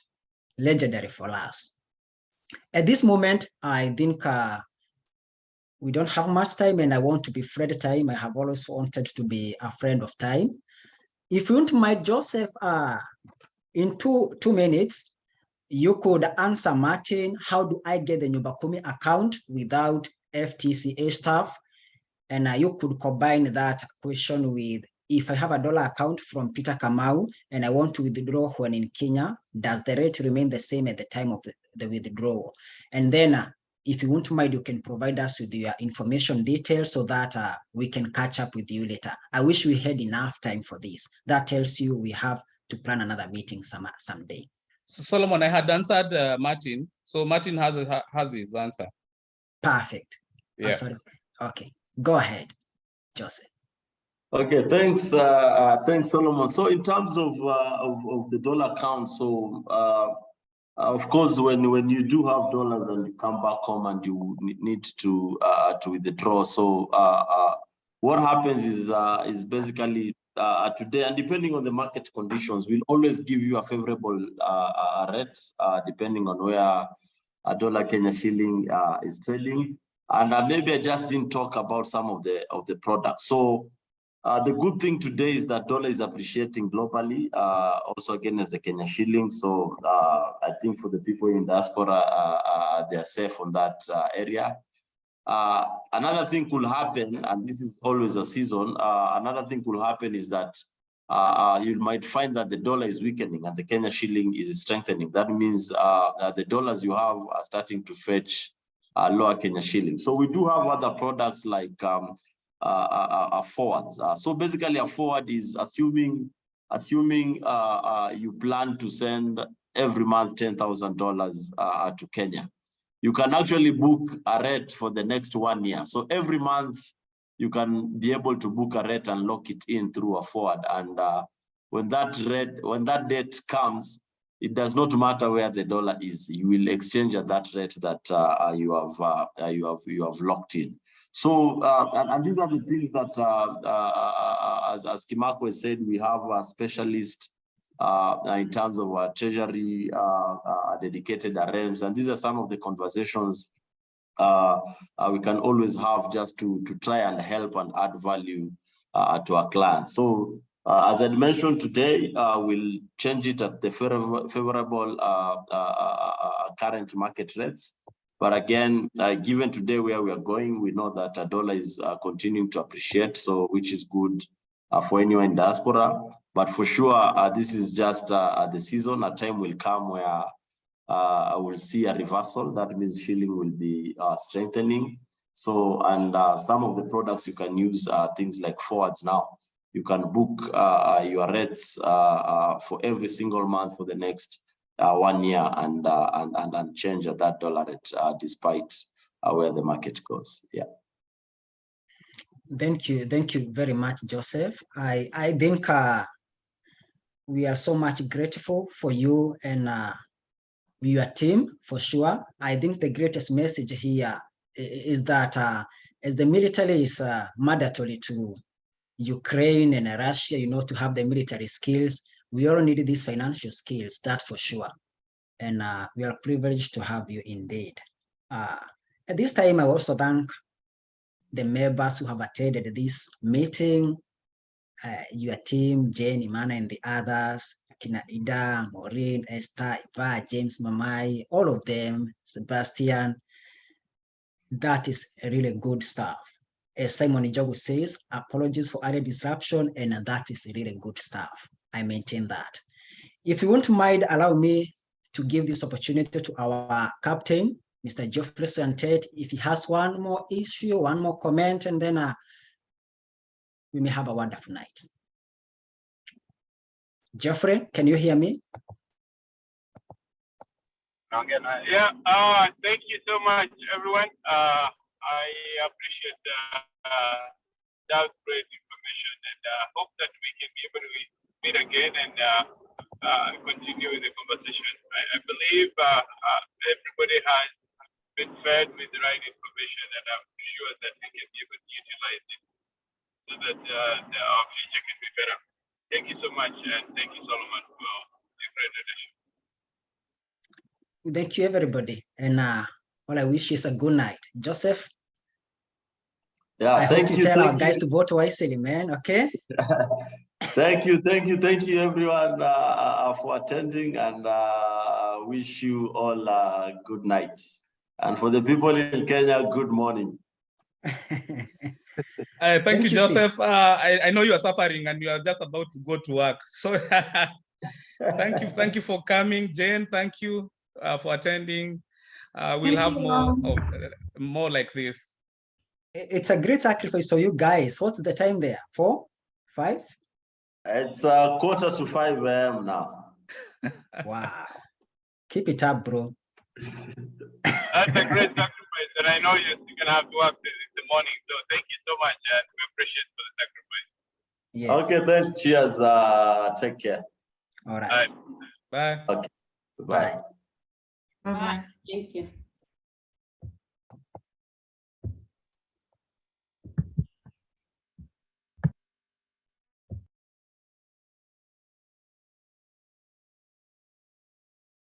legendary for us. At this moment, I think we don't have much time, and I want to be friend time. I have always wanted to be a friend of time. If you wouldn't mind, Joseph, in two minutes, you could answer Martin, how do I get the Nyumba Kumi account without FTCA staff? And you could combine that question with, if I have a dollar account from Peter Kamau and I want to withdraw when in Kenya, does the rate remain the same at the time of the withdrawal? And then if you won't mind, you can provide us with your information details so that we can catch up with you later. I wish we had enough time for this. That tells you we have to plan another meeting someday. So Solomon, I had answered Martin. So Martin has his answer. Perfect. Yeah. Sorry. Okay, go ahead, Joseph. Okay, thanks, thanks, Solomon. So in terms of the dollar account, so of course, when you do have dollars and you come back home and you need to withdraw, so what happens is basically today, and depending on the market conditions, we'll always give you a favorable rate depending on where a dollar Kenya shilling is trading. And maybe I just didn't talk about some of the products. So the good thing today is that dollar is appreciating globally, also against the Kenya shilling. So I think for the people in diaspora, they're safe on that area. Another thing could happen, and this is always a season, another thing could happen is that you might find that the dollar is weakening and the Kenya shilling is strengthening. That means that the dollars you have are starting to fetch lower Kenya shilling. So we do have other products like forwards. So basically a forward is assuming you plan to send every month $10,000 to Kenya. You can actually book a rate for the next 1 year. So every month you can be able to book a rate and lock it in through a forward. And when that date comes, it does not matter where the dollar is. You will exchange at that rate that you have locked in. So and these are the things that, as Kimako said, we have a specialist in terms of our treasury, dedicated RMs, and these are some of the conversations we can always have just to try and help and add value to our clients. So as I mentioned today, we'll change it at the favorable current market rates. But again, given today where we are going, we know that a dollar is continuing to appreciate, so which is good for anyone in diaspora. But for sure, this is just the season. A time will come where I will see a reversal. That means shilling will be strengthening. So, and some of the products you can use things like forwards now. You can book your rates for every single month for the next 1 year and change at that dollar rate despite where the market goes. Yeah. Thank you very much, Joseph. I think we are so much grateful for you and your team, for sure. I think the greatest message here is that as the military is mandatory to Ukraine and Russia, to have the military skills, we all need these financial skills, that's for sure. And we are privileged to have you indeed. At this time, I also thank the members who have attended this meeting, your team, Jane, Imana, and the others, Kina Ida, Maureen, Esther, Iva, James, Mamai, all of them, Sebastian. That is really good stuff. As Simon Ijogu says, apologies for early disruption, and that is really good stuff. I maintain that. If you won't mind, allow me to give this opportunity to our captain, Mr. Geoffrey Santet, if he has one more issue, one more comment, and then we may have a wonderful night. Geoffrey, can you hear me? Yeah, thank you so much, everyone. I appreciate that great information, and hope that we can be able to meet again and continue with the conversation. I believe everybody has been fed with the right information, and I'm sure that we can be able to utilize it so that our future can be better. Thank you so much, and thank you, Solomon, for the presentation. Thank you, everybody. And all I wish is a good night. Joseph, Yeah, I thank hope you. you tell our Thank guys you. to vote wisely, man. Okay. Thank you, everyone, for attending, and wish you all a good night. And for the people in Kenya, good morning. Thank you, Joseph. Steve. I know you are suffering and you are just about to go to work. So thank you for coming. Jane, thank you for attending. We'll have more like this. It's a great sacrifice for you guys. What's the time there? 4, 5? It's 4:45 a.m. now. Wow. Keep it up, bro. That's a great sacrifice, and I know you're going to have to work in the morning. So thank you so much, and we appreciate for the sacrifice. Yes. Okay, thanks. Cheers. Take care. All right. Bye. Okay. Bye. Bye-bye. Thank you.